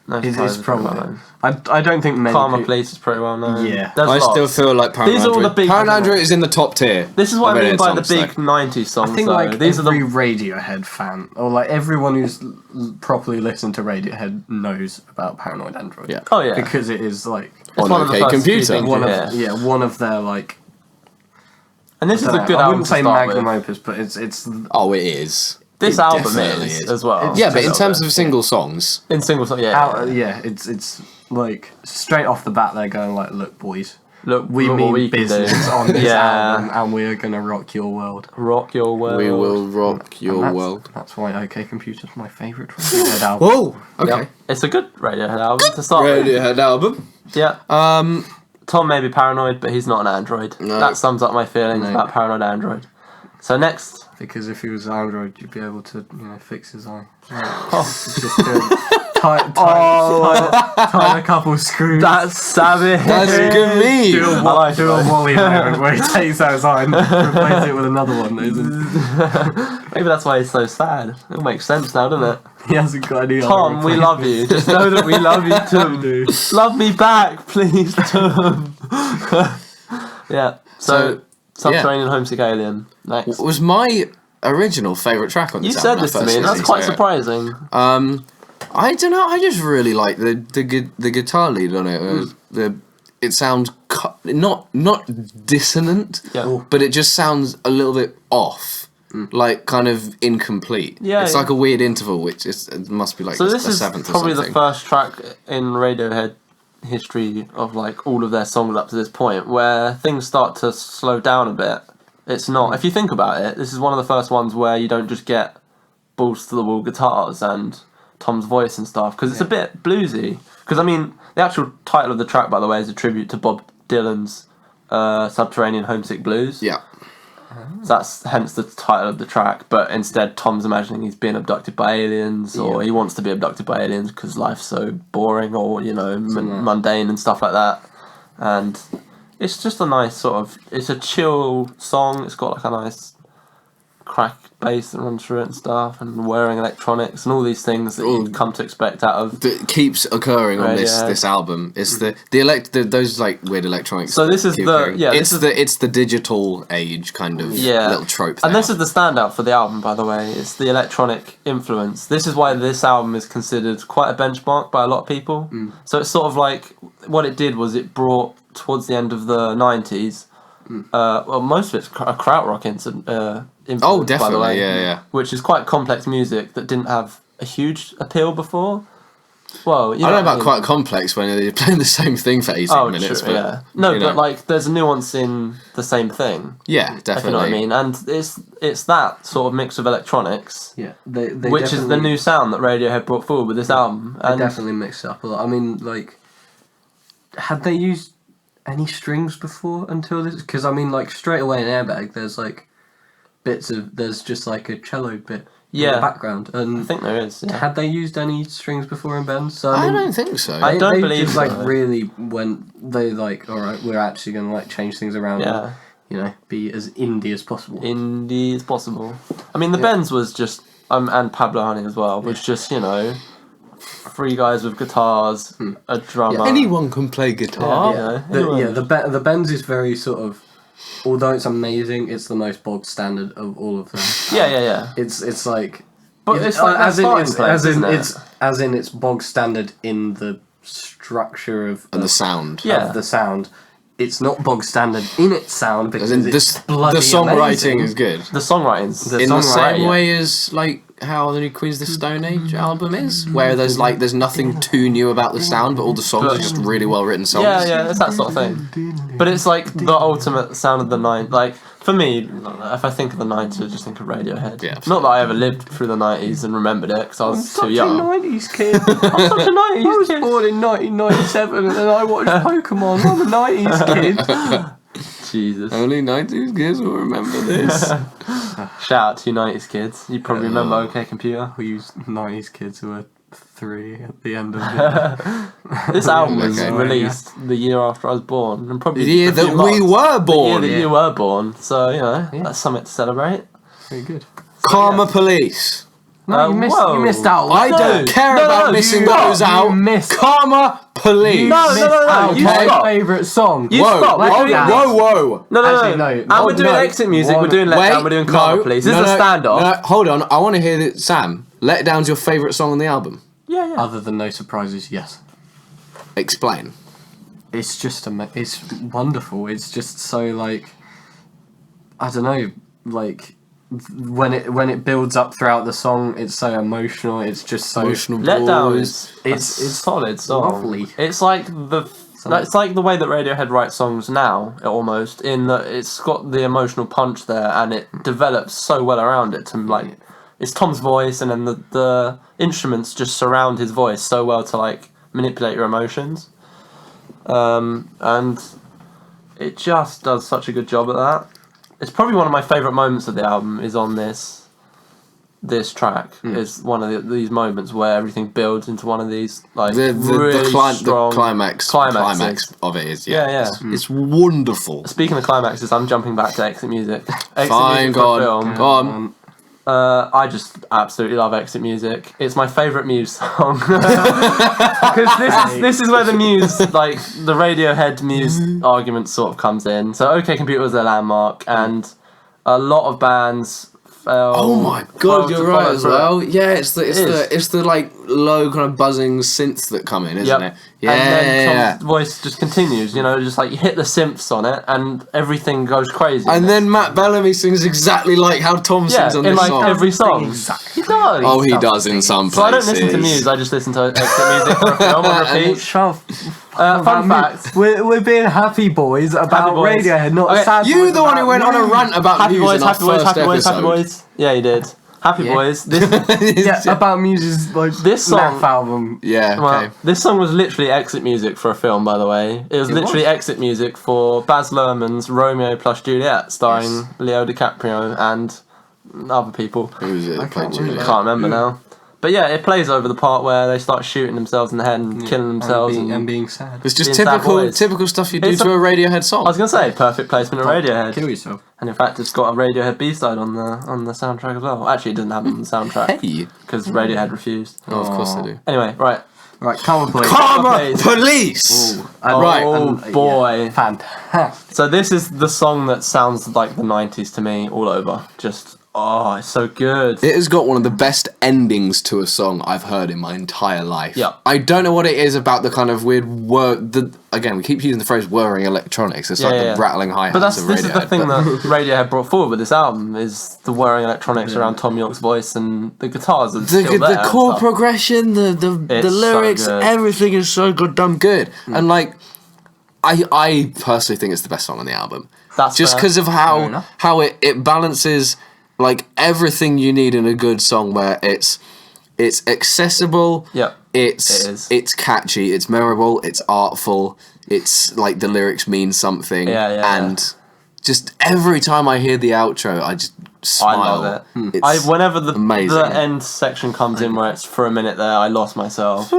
No It's surprises, pretty well probably. known. I don't think many. Karma people- Police is pretty well known. Yeah. There's I lots. still feel like Paranoid These are all the Android. big- Paranoid Android is in the top tier. This is what of I mean Radiohead by the songs, big though. 90s songs. I think though. like These are every the Radiohead fan, or like everyone who's properly listened to Radiohead knows about Paranoid Android. Yeah. Oh yeah. Because it is like It's on one of the OK first few Computer. things one you of hear. one of their like. And this is a I good album wouldn't to say start magnum with. opus, but it's Oh, it is. This It album definitely is as well. It's Yeah, but in just- terms of single songs, In single song, yeah. out. Yeah, it's like straight off the bat they're going like, look, boys, Look, we look what mean we can do. business on this Yeah. album, and we are gonna rock your world. Rock your world. we will rock your And that's, world. That's why OK Computer's my favourite Radiohead album. Whoa! Okay. Yep. It's a good Radiohead album to start with. Radiohead album. Yeah. Um, Tom may be paranoid, but he's not an android. No. That sums up my feelings No. about Paranoid Android. So next, Because if he was Android, you'd be able to, fix his eye. oh, Just tie a couple screws. that's savage. that's good me. do a, I like do a that. Wally moment where he takes out his eye and replaces it with another one. Maybe that's why he's so sad. It makes sense now, doesn't it? He hasn't got any other Tom, we love you. Just know that we love you, Tom. do. Love me back, please, Tom. Yeah. So, Subterranean Homesick Alien. Next. was my original favourite track on You this said album. this to me, and that's quite surprising. I don't know. I just really like the guitar lead on it. It sounds not dissonant, Yeah. but it just sounds a little bit off, like kind of incomplete. Yeah, it's yeah. like a weird interval, which it must be like So the this is seventh or probably the something. first track in Radiohead history of like all of their songs up to this point where things start to slow down a bit. It's not, if you think about it, this is one of the first ones where you don't just get balls to the wall guitars and Tom's voice and stuff, because it's a bit bluesy. Because I mean, the actual title of the track, by the way, is a tribute to Bob Dylan's Subterranean Homesick Blues. Yeah. So that's hence the title of the track, but instead Tom's imagining he's being abducted by aliens, or he wants to be abducted by aliens because life's so boring, or mundane and stuff like that. And it's just a nice sort of, it's a chill song. It's got like a nice crack bass that runs through it and stuff, and wearing electronics and all these things that you'd come to expect out of. That keeps occurring on Radiohead. this album. It's those like weird electronics. So this is keep the- occurring. yeah, It's this is- the digital age kind of Yeah. little trope. And this is the standout for the album, by the way. It's the electronic influence. This is why this album is considered quite a benchmark by a lot of people. So it's sort of like, what it did was it brought, towards the end of the 90s, well, most of it's a krautrock influence, Oh, by the definitely, way, yeah. which is quite complex music that didn't have a huge appeal before. Well, I don't know about quite complex when you're playing the same thing for 18 minutes. true, But, yeah. No, you but know. like there's a nuance in the same thing. Yeah, If definitely. you know what I mean, and it's that sort of mix of electronics, Yeah, they which is the definitely- new sound that Radiohead brought forward with this album. They And definitely mixed it up a lot. I mean, like, had they used any strings before until this? Because I mean, like, straight away in Airbag, there's like there's just like a cello bit in Yeah. the background. And I think there is. Yeah. had they used any strings before in bands? So I mean, don't think so. I don't they believe just, so. like really went. They like, all right, we're actually gonna like change things around. Yeah. And, you know, be as indie as possible. Indie as possible. I mean, the Benz was just and Pablo Honey as well was just, you know, three guys with guitars, a drummer. Anyone can play guitar. Yeah. The Benz is very sort of, although it's amazing, it's the most bog standard of all of them. Yeah. It's like, But it's like as that in starting it's place, as in isn't it? it's as in it's bog standard in the structure of And the sound. Yeah. of the sound. It's not bog standard in its sound because As in, it's the bloody songwriting amazing. is good. The songwriting's In the same yeah. way as like how the new Queens of the Stone Age album is, where there's nothing too new about the sound, but all the songs are just really well written songs. Yeah, it's that sort of thing. But it's like the ultimate sound of the night. Like for me, if I think of the 90s, I just think of Radiohead. Yeah, Not that I ever lived through the 90s and remembered it because I was too young. I'm such a 90s kid. I'm such a 90s I was kid. born in 1997 and I watched Pokemon. I'm a 90s kid. Jesus. Only 90s kids will remember this. Shout out to you 90s kids. You probably remember OK Computer. We used 90s kids who were 3 at the end of it. This album was Okay. released the year after I was born, and probably The year a few that we months. were The year born. that you were born. So you know that's something to celebrate. Very good. Karma Police. No, you whoa. missed out. I don't care about missing those out. missed. Karma Police. No, you My stop. favourite song. You Whoa, stop. whoa, We're doing that. whoa. No. Actually, no. And we're doing no. exit music. We're One- doing Let Wait, Down. We're doing Karma Police. This is a standoff. No, hold on. I want to hear that. Sam, Let Down's your favourite song on the album. Yeah. Other than No Surprises, yes. Explain. It's just it's wonderful. It's just so like, I don't know, like when it builds up throughout the song, it's so emotional. It's just so Emotional Let Down boys. is It's- a solid song. lovely. It's like it's like the way that Radiohead writes songs now, almost, in that it's got the emotional punch there, and it develops so well around it. To like, it's Tom's voice, and then the instruments just surround his voice so well to like manipulate your emotions, and it just does such a good job at that. It's probably one of my favourite moments of the album is on this track. Is one of these moments where everything builds into one of these like really the strong climax of it is Yeah. It's wonderful. Speaking of climaxes, I'm jumping back to Exit Music. Exit Fine, music go for a on. film. Go on. I just absolutely love Exit Music. It's my favourite Muse song because this is where the Muse, like the Radiohead Muse argument, sort of comes in. So OK Computer was their landmark, and a lot of bands fell. Oh my god, you're right as well. Yeah, it's the like low kind of buzzing synths that come in, isn't it? Yeah, And then yeah. Tom's voice just continues, you know, just like you hit the synths on it and everything goes crazy. And then Matt Bellamy sings exactly like how Tom sings on in this like song. every song. Exactly. He does. Oh, he does in some places. So I don't listen to Muse, I just listen to Exit Music for a film on repeat. Fun fact. We're being happy boys about boys. Radiohead, not Okay, sad You're boys the one about who went on a Muse. rant about Happy Muse Boys, in our Happy Boys, first Happy Boys, Happy episode. Boys. Yeah, he did. Happy Boys. This About Muse's like This song- Math album. Yeah, well, okay. this song was literally exit music for a film, by the way. It was literally exit music for Baz Luhrmann's Romeo plus Juliet, starring Leo DiCaprio and other people. Who was it? that played can't remember. Juliet? Can't remember now. But yeah, it plays over the part where they start shooting themselves in the head and killing themselves and being sad. It's just Being sad boys. typical stuff you do It's to a Radiohead song. I was gonna say perfect placement of Radiohead, Kill yourself. and in fact, it's got a Radiohead B-side on the soundtrack as well. Actually, it doesn't have it on the soundtrack Hey. because Radiohead refused. Oh, of course they do. Anyway, right. Right, Karma Police. Karma Please. Police! Right. Oh boy. Yeah, fantastic. So this is the song that sounds like the 90s to me all over. Just, it's so good. It has got one of the best endings to a song I've heard in my entire life. Yeah. I don't know what it is about the kind of weird again, we keep using the phrase whirring electronics. It's like the rattling hi-hats But of Radiohead. this is the thing that Radiohead brought forward with this album is the whirring electronics around Tom York's voice, and the guitars are still there. The and chord stuff. progression, the It's lyrics, so good. everything is so goddamn good. And like, I personally think it's the best song on the album. That's Just fair. because of Fair how enough. it balances like everything you need in a good song, where it's accessible. Yep. It is. It's catchy, it's memorable, it's artful, it's like the lyrics mean something. And just every time I hear the outro, I just smile. I love it. It's Whenever the amazing. end section comes in where it's for a minute there, I lost myself.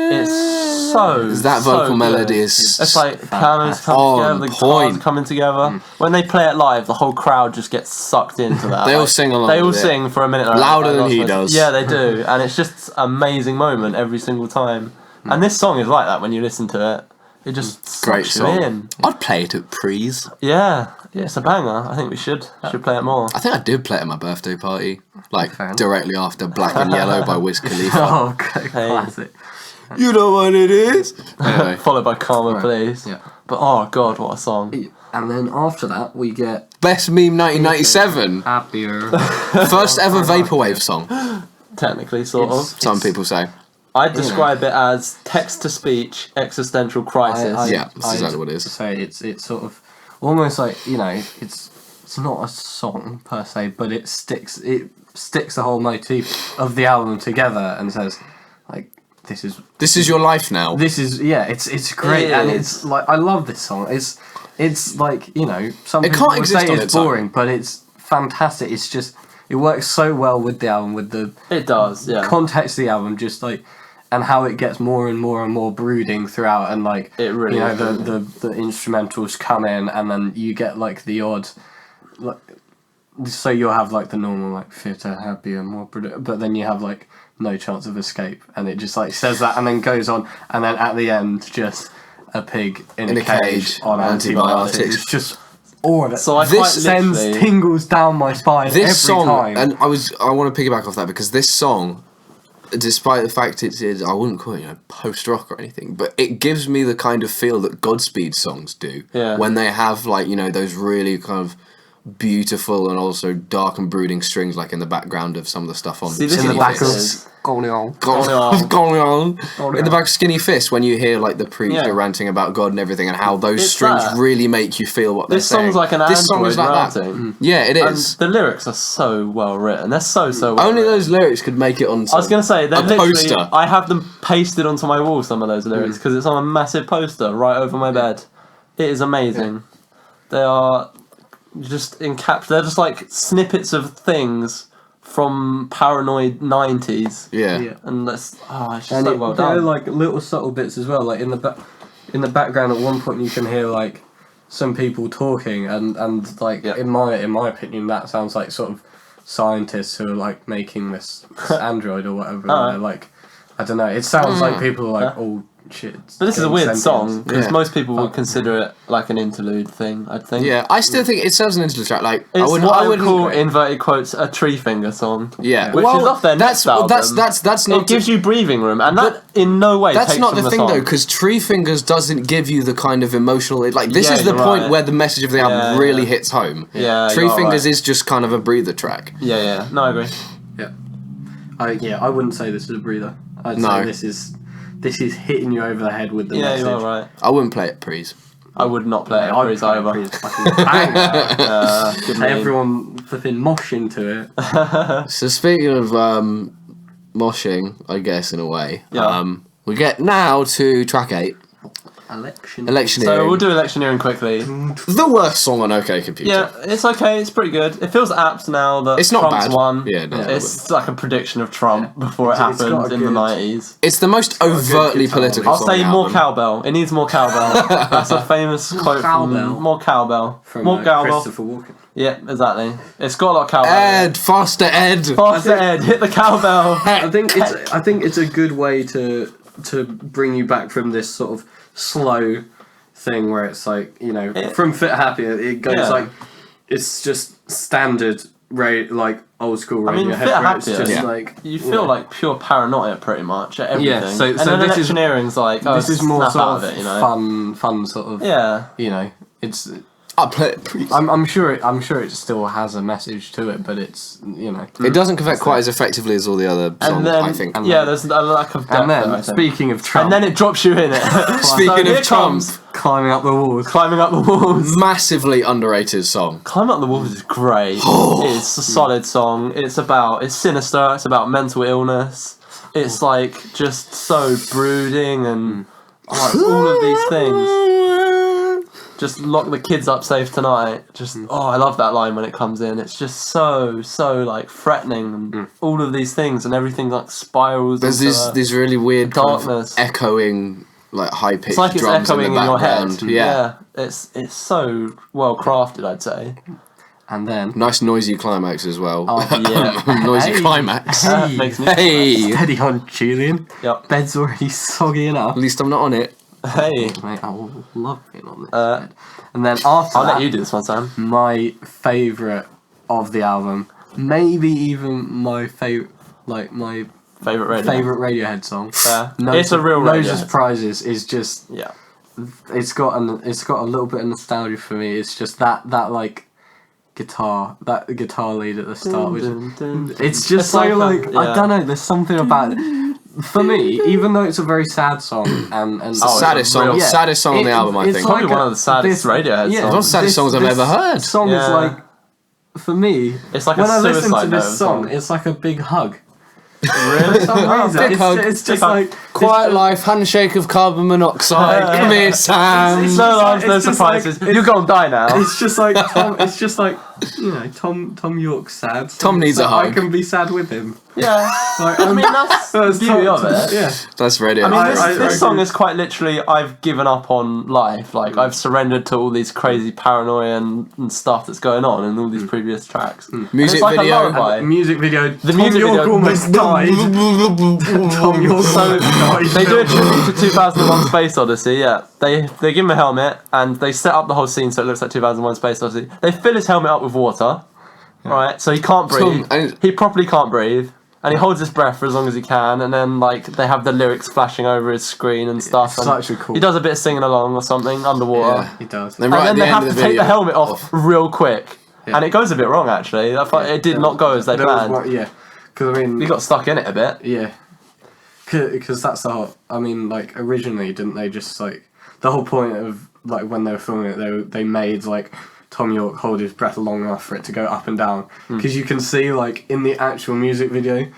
It's so that so vocal good. melody is It's like pianos coming on together, the guitars point. coming together. When they play it live, the whole crowd just gets sucked into that. They all Like, sing along They all with it. sing for a minute. Louder than lost he myself. does. Yeah, they do, and it's just an amazing moment every single time. And this song is like that when you listen to it. It just Great sucks you song. in. I'd play it at Prees. Yeah, it's a banger. I think we should play it more. I think I did play it at my birthday party, like Fan. directly after Black and Yellow by Wiz Khalifa. Oh, okay, classic. You know what it is. Anyway, Followed by Karma, Right. Please. Yeah. But oh god, what a song! And then after that, we get best meme 1997. Happier. First ever vaporwave song. Technically, sort of. Some people say. I'd describe it as text-to-speech existential crisis. Yeah, that's exactly what it is. So it's sort of almost like, it's not a song per se, but it sticks the whole motif of the album together and says, like, this is your life now. it's great, It and is. it's like, I love this song. It's like, some It people can't would exist say on it's its own. boring, but it's fantastic. It's just, it works so well with the album, with the It does, yeah. context of the album, just like, and how it gets more and more and more brooding throughout, and like, It really is. the instrumentals come in, and then you get like the odd, like, so you'll have like the normal like fitter, happier, more but then you have like no chance of escape, and it just like says that and then goes on, and then at the end just a pig in a cage on antibiotics. It's just all of it. So I This quite sends literally... tingles down my spine every This song, time. and I want to piggyback off that, because this song, despite the fact it is, I wouldn't call it post rock or anything, but it gives me the kind of feel that Godspeed songs do. Yeah. When they have like those really kind of beautiful and also dark and brooding strings, like in the background of some of the stuff on See, this Skinny is the back Fist. of... Going on. Going on. In the back of Skinny Fist, when you hear like the preacher Yeah. ranting about God and everything, and how those It's strings that. really make you feel what they're This saying. song's like an This song is android like that. ranting. Yeah, it And is. the lyrics are so well written. They're so well Only written. those lyrics could make it on. I was going to say, they're a literally... poster. I have them pasted onto my wall, some of those lyrics, because it's on a massive poster right over my bed. It is amazing. They are just encapsulated. They're just like snippets of things from paranoid 90s. Yeah. And that's... it's just And so well there are done. like little subtle bits as well. Like in the background, at one point you can hear like some people talking, and like Yeah. in my opinion, that sounds like sort of scientists who are like making this android or whatever. Alright. And they're like, I don't know. It sounds like people are like, Yeah. oh shit. But this is a getting weird sentience. song, because Yeah. most people would consider it like an interlude thing, I'd think. Yeah, I still think it serves an interlude track. Like It's what I would call, agree. inverted quotes, a tree finger song. Yeah, Which is off their next album. That's not. It gives you breathing room, and that in no way That's takes not from the thing song. though, because Tree Fingers doesn't give you the kind of emotional. Like this Yeah, is the you're point right. where the message of the album Yeah, really yeah. hits home. Yeah, Tree you are Fingers right. is just kind of a breather track. Yeah. No, I agree. I wouldn't say this is a breather. I'd No. say this is hitting you over the head with the Yeah, message. you are right. I wouldn't play it Prees. I would not play it I at Breeze either. Good name. Everyone flipping mosh into it. So speaking of moshing, I guess in a way, Yeah. we get now to track 8. Electioneering. So we'll do electioneering quickly. The worst song on OK Computer. Yeah, it's okay. It's pretty good. It feels apt now that It's not Trump's bad. won. Yeah, no, It's like a prediction of Trump before it It's got happened a in the good- 90s. It's the most overtly guitar. political I'll song say on the more album. cowbell. It needs more cowbell. That's a famous quote cowbell. from more cowbell. From More cowbell. Christopher Walken. Yeah, exactly. It's got a lot of cowbell. Ed, faster Ed. Faster Ed, hit the cowbell. I think it's a good way to bring you back from this sort of slow thing where it's like, you know, from Fit Happy it goes like it's just standard like old school I mean, Radiohead. Fit where it's Happy, just like You feel like pure paranoia pretty much at everything. Yeah, so and this then is- electioneering's like, oh, this is more snap sort out of of it, you know. fun sort of Yeah. you know, it's I'll play it, please. I'm sure it still has a message to it, but it's, you know. It doesn't convey quite as effectively as all the other songs, And then, I think. there's a lack of depth And there, I then, think. speaking of Trump, And then it drops you in it. Speaking So of here Trump, comes climbing up the walls. Climbing Up the Walls. massively underrated song. Climbing Up the Walls is great. It's a solid song. It's sinister. It's about mental illness. It's like just so brooding and like, all of these things. Just lock the kids up safe tonight. I love that line when it comes in. It's just so like threatening and all of these things and everything like spirals. There's into this really weird kind of darkness. echoing, like high pitched It's like it's drums echoing in the in your head. background. Yeah. It's so well crafted, I'd say. And then Nice noisy climax as well. Oh, yeah. Noisy Hey. climax. Makes me Hey! steady on, Julian. Yep. Bed's already soggy enough. At least I'm not on it. Hey. Mate, I will love being on this bed. And then after I'll that, let you do this one, Sam. my favourite of the album, maybe even my favourite, like my Favourite radio. favourite Radiohead song. Yeah. It's a real No radio. Surprises is just, Yeah. it's got a little bit of nostalgia for me. It's just that like guitar lead at the start, which it's just It's so like like a- I yeah. don't know. There's something about it. For me, even though it's a very sad song, and It's the saddest a real- song, saddest song on the album, I it's think. Probably like one of the saddest Radiohead songs. One of the saddest songs I've ever heard. This song is Yeah. like, for me, It's like when a I listen suicide to note this song, song. it's like a big hug. Really? For some reason, big it's, hug. it's Big just hug. like Quiet life, handshake of carbon monoxide. Come here, Sam. It's No just alarms, like- no it's just like- surprises. You're gonna die now. It's just like Tom. It's just like, you know, Tom York's sad. So Tom needs so a hug. I can be sad with him. Yeah. Like, I mean, that's the beauty of it. Yeah. That's radio. I mean, this, I this agree. song is quite literally, I've given up on life. Like, I've surrendered to all these crazy paranoia and stuff that's going on in all these previous tracks. And Music it's like video. a lullaby. And the music video. The Tom music York video- almost died. Tom York So died. they do a tribute to 2001 Space Odyssey, yeah. They give him a helmet and they set up the whole scene so it looks like 2001 Space Odyssey. They fill his helmet up with water, right? So he can't breathe. and- He properly can't breathe. And he holds his breath for as long as he can, and then like they have the lyrics flashing over his screen and stuff. And such a cool- He does a bit of singing along or something underwater. Yeah. He does. Then And right at then the they end have of to the take video. the helmet off real quick. Yeah. And it goes a bit wrong actually. It did not go as they There was planned. one- yeah. Because I mean, We got stuck in it a bit. yeah. Because that's the whole. I mean, like originally, didn't they just like the whole point of like when they were filming it, they made like Tom York hold his breath long enough for it to go up and down. Because you can see like in the actual music video,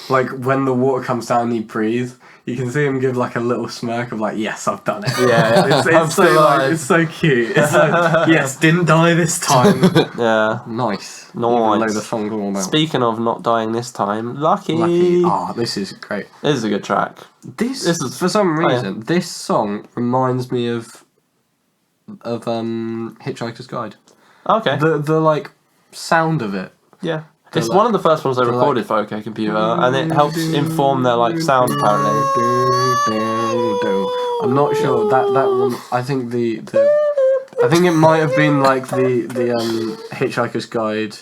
like when the water comes down and he breathes, you can see him give like a little smirk of like, yes, I've done it. Yeah, it's, I'm it's so still like, alive. it's so cute. It's like, yes, didn't die this time. Yeah. Nice. Nice. Even though the song's all about Speaking of not dying this time, Lucky. Lucky. Oh, this is great. This is a good track. This This is- for some oh, yeah. reason, this song reminds me of Hitchhiker's Guide. Okay. The like sound of it. Yeah. It's like- one of the first ones they like- recorded for OK Computer, and it helps inform their like sound apparently. I'm not sure I think I think it might have been like the Hitchhiker's Guide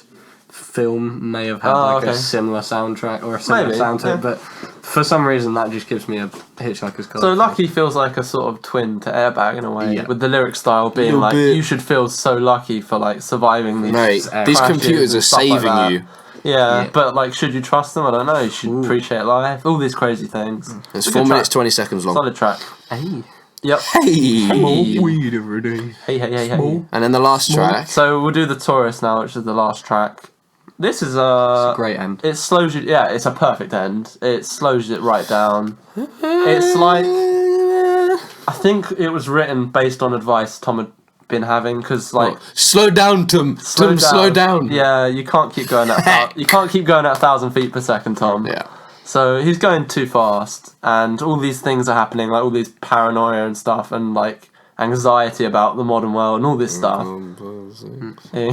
film may have had Oh, like a okay. similar soundtrack or a similar Maybe, sound to yeah. it, but for some reason that just gives me a Hitchhiker's Guide. So Lucky feels like a sort of twin to Airbag in a way, Yeah. with the lyric style being Little like, bit. you should feel so lucky for like surviving these Mate, these crashes computers are and stuff like saving that. you. Yeah, Yeah. but like, should you trust them? I don't know. You should appreciate life. All these crazy things. It's a 4 good minutes track. 20 seconds long. Solid track. hey, Yep. Hey! weed every day. Hey. And then the last track. So we'll do the Tourist now, which is the last track. This is It's a great end. It slows you. Yeah, it's a perfect end. It slows it right down. It's like I think it was written based on advice Tom had been having, because like slow down, Tom. Slow down. Yeah, you can't keep going at you can't keep going at 1,000 feet per second, Tom. Yeah. So he's going too fast, and all these things are happening, like all these paranoia and stuff, and like anxiety about the modern world and all this stuff. Hey,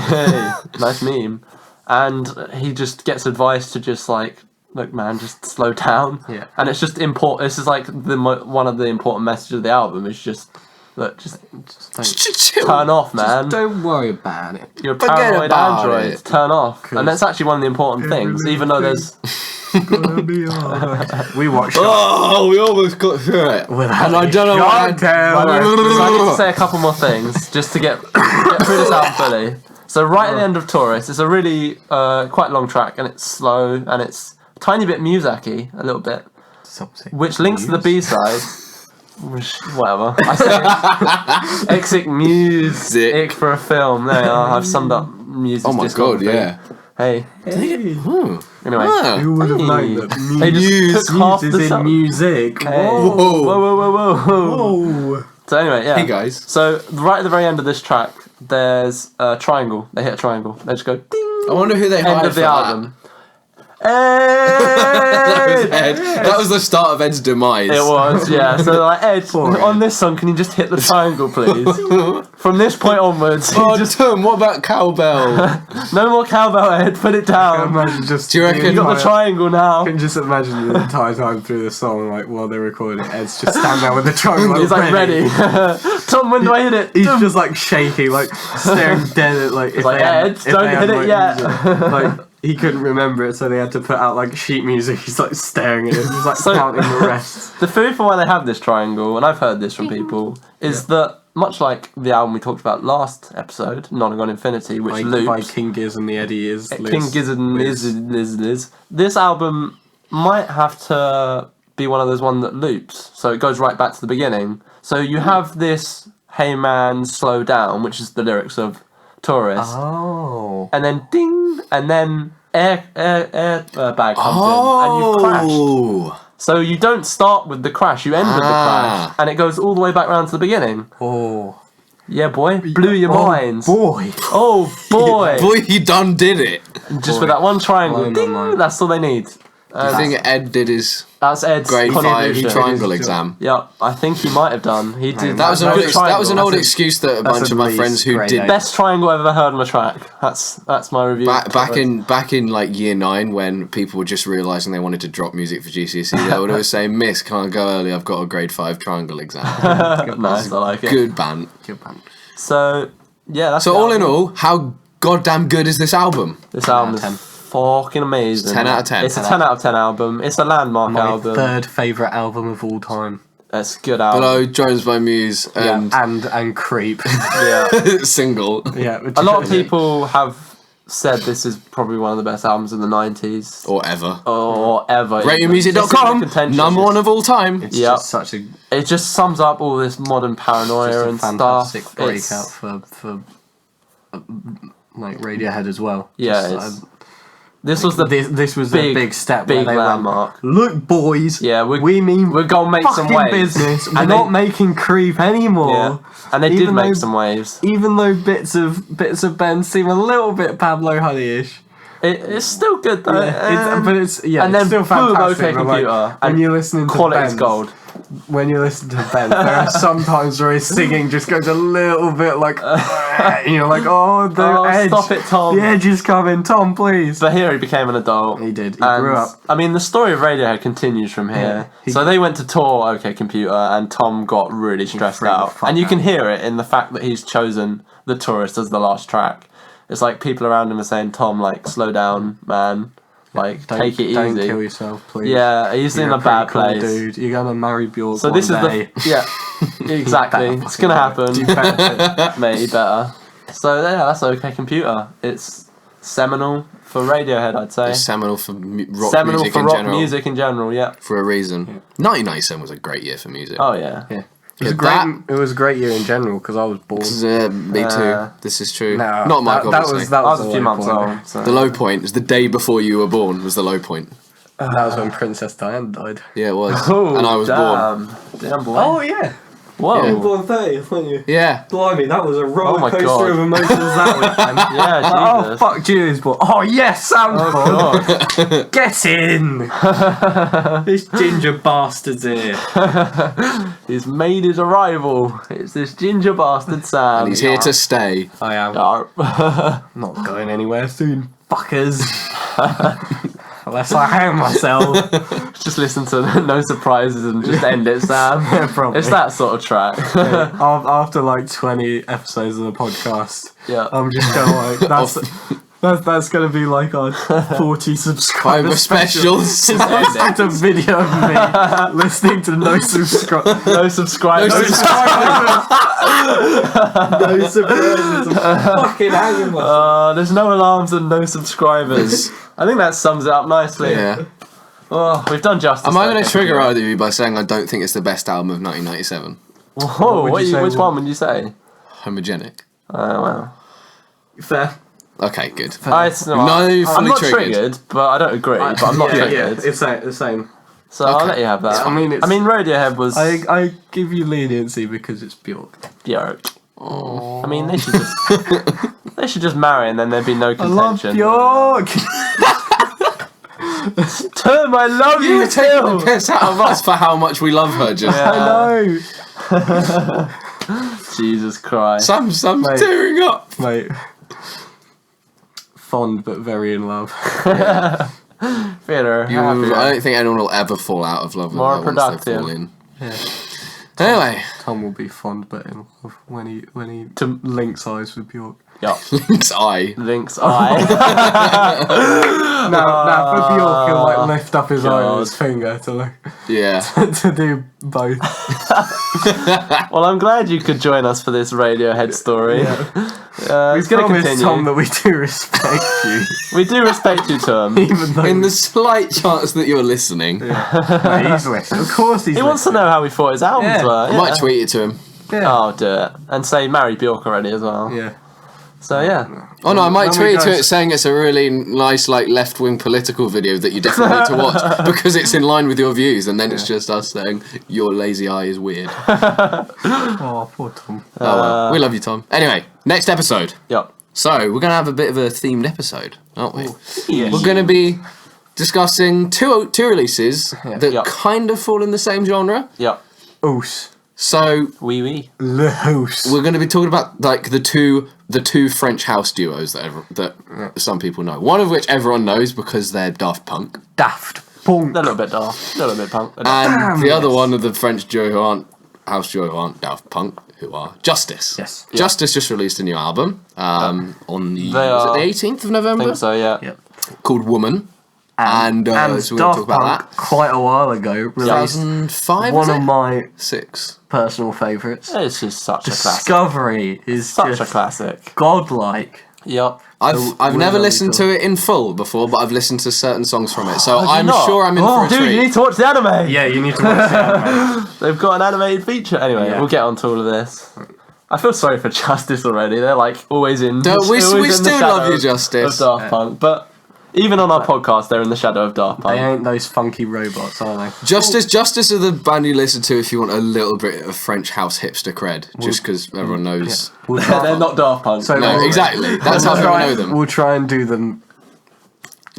nice meme. And he just gets advice to just like, look, man, just slow down. Yeah. And it's just important. This is like one of the important messages of the album. Is just look, just Chill. turn off, man. Don't worry about it. You're a Forget paranoid about android. it. Turn off. And that's actually one of the important things, even though there's. Gonna be alright. We watched. Oh, we almost got through it. And I don't know what So I need to say a couple more things just to get through this album fully. So right at the end of Taurus, it's a really quite long track, and it's slow, and it's a tiny bit music-y, a little bit, which links to the B-side. Whatever. I said Exit music for a film. There you are. I've summed up music. Oh my god, yeah. Hey. Anyway. Who would have known that They just took half is the in song. music? Hey. Whoa. Whoa. Whoa. So anyway, yeah. Hey guys. So right at the very end of this track, there's a triangle. They hit a triangle. They just go ding. I wonder who they hired End of for the that. album. Ed. That was the start of Ed's demise. It was, yeah. So they're like, Ed, on this song, can you just hit the triangle, please? From this point onwards, Oh, just Tom, what about cowbell? no more cowbell, Ed. Put it down. Imagine just. Do you reckon- You got the triangle now. I can just imagine the entire time through the song, like while they're recording, Ed's just standing there with the triangle. He's like ready. Tom, when do I hit it? He's just like shaking, like staring dead at like. If like, they had- Ed, if don't they had, hit it like, yet. music. Like he couldn't remember it, so they had to put out like sheet music. He's like staring at it. He's like counting the rest. The theory for why they have this triangle, and I've heard this from people, is that much like the album we talked about last episode, Nodding on Infinity, which loops. By King Giz and the Eddie is King Gizzard and Liz. This album might have to be one of those ones that loops, so it goes right back to the beginning. So you have this "Hey man, slow down," which is the lyrics of Taurus, Oh. and then ding, and then air bag comes in, and you've crashed. Oh. So you don't start with the crash, you end with the crash, and it goes all the way back round to the beginning. Oh. Yeah, boy, blew your minds. Boy. Oh boy, Boy, you done did it. just with that one triangle, Blown my ding, mind. that's all they need. I think Ed did his That's Ed's grade 5 contribution. triangle exam. Yeah, I think he might have done. He did. That was an good old, triangle. that was an old That's a- excuse that a that's bunch a of my least friends who grade did eight. Best triangle I've ever heard on a track. That's my review. back in like year 9 when people were just realising they wanted to drop music for GCSE, they would always say, "Miss, can't go early. I've got a grade 5 triangle exam." Nice, I like it. Good band. So yeah, that's So the all in album. all, how goddamn good is this album? This album out of is fucking amazing. 10 out of 10. It's a 10 out of 10 album. It's a landmark My album. third favourite album of all time. It's a good album. Below Drones by Muse and And Creep. Yeah. Single. Yeah. A lot of people have said this is probably one of the best albums in the 90s. Or ever. Or ever. RatingMusic.com, It's in the number one of all time. It's Yep. just such a It just sums up all this modern paranoia and fantastic stuff. breakout for like Radiohead as well. Yeah, Just, this was the this was a big step. big where they went, landmark. Look, boys. Yeah, we mean we're gonna make some fucking waves. business. We're And not they- making Creep anymore. Yeah. And they did Even make though- some waves. Even though bits of Ben seem a little bit Pablo Honey-ish. It's still good though. But it's and it's then still boom, fantastic. OK but, like, Computer. when And you're listening to quality's Ben's, gold. when you listen to Ben, there are some times where his singing just goes a little bit like, and you're like, oh, the edge. Stop it, Tom. The edge is coming, Tom, please. But here he became an adult. He did. He And, grew up. I mean, the story of Radiohead continues from here. Yeah. So they went to tour OK Computer, and Tom got really stressed freaked the out. fuck And you can out. hear it in the fact that he's chosen The Tourist as the last track. It's like people around him are saying, Tom, like, slow down, man. Like, take it easy. Don't kill yourself, please. Yeah, he's You're in a bad pretty cool place. dude. You're gonna marry Bjork So one this is day. the exactly. better It's gonna happen, You better. mate. You better. So yeah, that's OK Computer. It's seminal for Radiohead, I'd say. It's seminal for rock Seminal music for in rock general. music in general. Yeah. For a reason. 1997 was a great year for music. Oh yeah. Yeah. Yeah, It was a great year in general because I was born. Me too. This is true. No, Not Mike, that obviously. I was a the few low months point. old. So. The low point was the day before you were born. Was the low point? That was when Princess Diana died. Yeah, it was. Oh, And I was born. Damn, boy. Oh yeah. Whoa. Yeah. Born 30, weren't you? Yeah. Blimey, that was a roller my coaster God. of emotions that weekend. Yeah, Oh, Jesus. fuck Julius, but oh yes, Sam God. get in! This ginger bastard's here. He's made his arrival. It's this ginger bastard Sam. And he's here to stay. I am Yarp. not going anywhere soon, fuckers. Unless I hang myself. Just listen to No Surprises and just end it, Sam. Yeah, probably. It's that sort of track. After like 20 episodes of the podcast, Yeah. I'm just going like, that's going to be like our 40 subscriber Private specials. It's just a video of me listening to no subscribers. No subscribers. No surprises. I'm fucking hanging myself. There's no alarms and no subscribers. I think that sums it up nicely. Yeah. Oh, we've done justice. Am I though, going to definitely. trigger either of you by saying I don't think it's the best album of 1997? Whoa, would you say which was- one would you say? Homogenic. Oh, wow. Fair. Okay, good. No, No, I'm fully not triggered. triggered, but I don't agree. But I'm not triggered. It's the same. So I'll Okay. let you have that. I mean, it's- Radiohead was. I give you leniency because it's Bjork. Bjork. I mean, they should just. They should just marry and then there'd be no I love contention. Bjork! Tim, I love You you, were taking the too. piss out of us for how much we love her just Yeah. I know! Jesus Christ. Sam's Mate. tearing up. Mate. Fond but very in love. Theatre. I don't think anyone will ever fall out of love with More her once they productive. fall in. Yeah. Anyway, Tom will be fond but in love when he To- links eyes with Bjork. Yeah. Link's eye. Link's eye. Now for Bjork, he'll like lift up his eye God. with his finger to like Yeah. to do both. Well, I'm glad you could join us for this Radiohead story. We It's going to promise continue. Tom that we do respect you, We do respect you, Tom. even though In the slight chance that you're listening, he's listening. Of course he's He wants to know how we thought his albums Yeah. were. I might tweet it to him. Yeah. Oh, do it. And say marry Bjork already as well. Yeah. So, yeah. Oh no, I might When we tweet to go- it saying it's a really nice, like, left-wing political video that you definitely need to watch because it's in line with your views, and then it's just us saying your lazy eye is weird. Oh, poor Tom. Oh well, we love you, Tom. Anyway, next episode. Yep. So we're gonna have a bit of a themed episode, aren't we? Yes. We're gonna be discussing two releases that Yep. kind of fall in the same genre. Yep. Oos. So Wee wee. Le house. we're going to be talking about like the two French house duos that some people know. One of which everyone knows because they're Daft Punk, Daft Punk. They're a little bit daft. A little bit punk. and the other yes. one of the French duo who aren't house duo who aren't Daft Punk, who are Justice. Yes. Justice just released a new album on the They was it are- the 18th of I November think so, yeah. Yep. called Woman, and so we're going to Daft talk about Punk that. quite a while ago released 2005. one was of it? my 6. personal favourites. It's just such a classic. Discovery is Such a just classic. godlike. Yep. I've We're never lovely listened talk. to it in full before, but I've listened to certain songs from it, so Have you I'm not? sure I'm in Oh, for a dude, you treat. need to watch the anime. Yeah, you need to watch the anime. They've got an animated feature. Anyway, Yeah. we'll get on to all of this. I feel sorry for Justice already. They're like always in. No, we always in the still love shadow you, Justice. Of Daft Punk, but even on our podcast, they're in the shadow of Daft They Punk. ain't those funky robots, are they? Justice are the band you listen to if you want a little bit of French house hipster cred, just because everyone knows. We'll They're try, not Daft Punk. So- No, exactly. That's how everyone know them. we'll try and do them.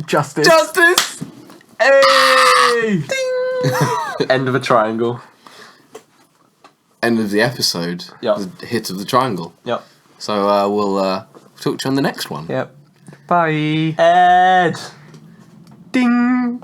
Justice. Justice! Hey! End of a triangle. End of the episode. Yep. The hit of the triangle. Yep. So we'll talk to you on the next one. Yep. Bye. Ed. Ding.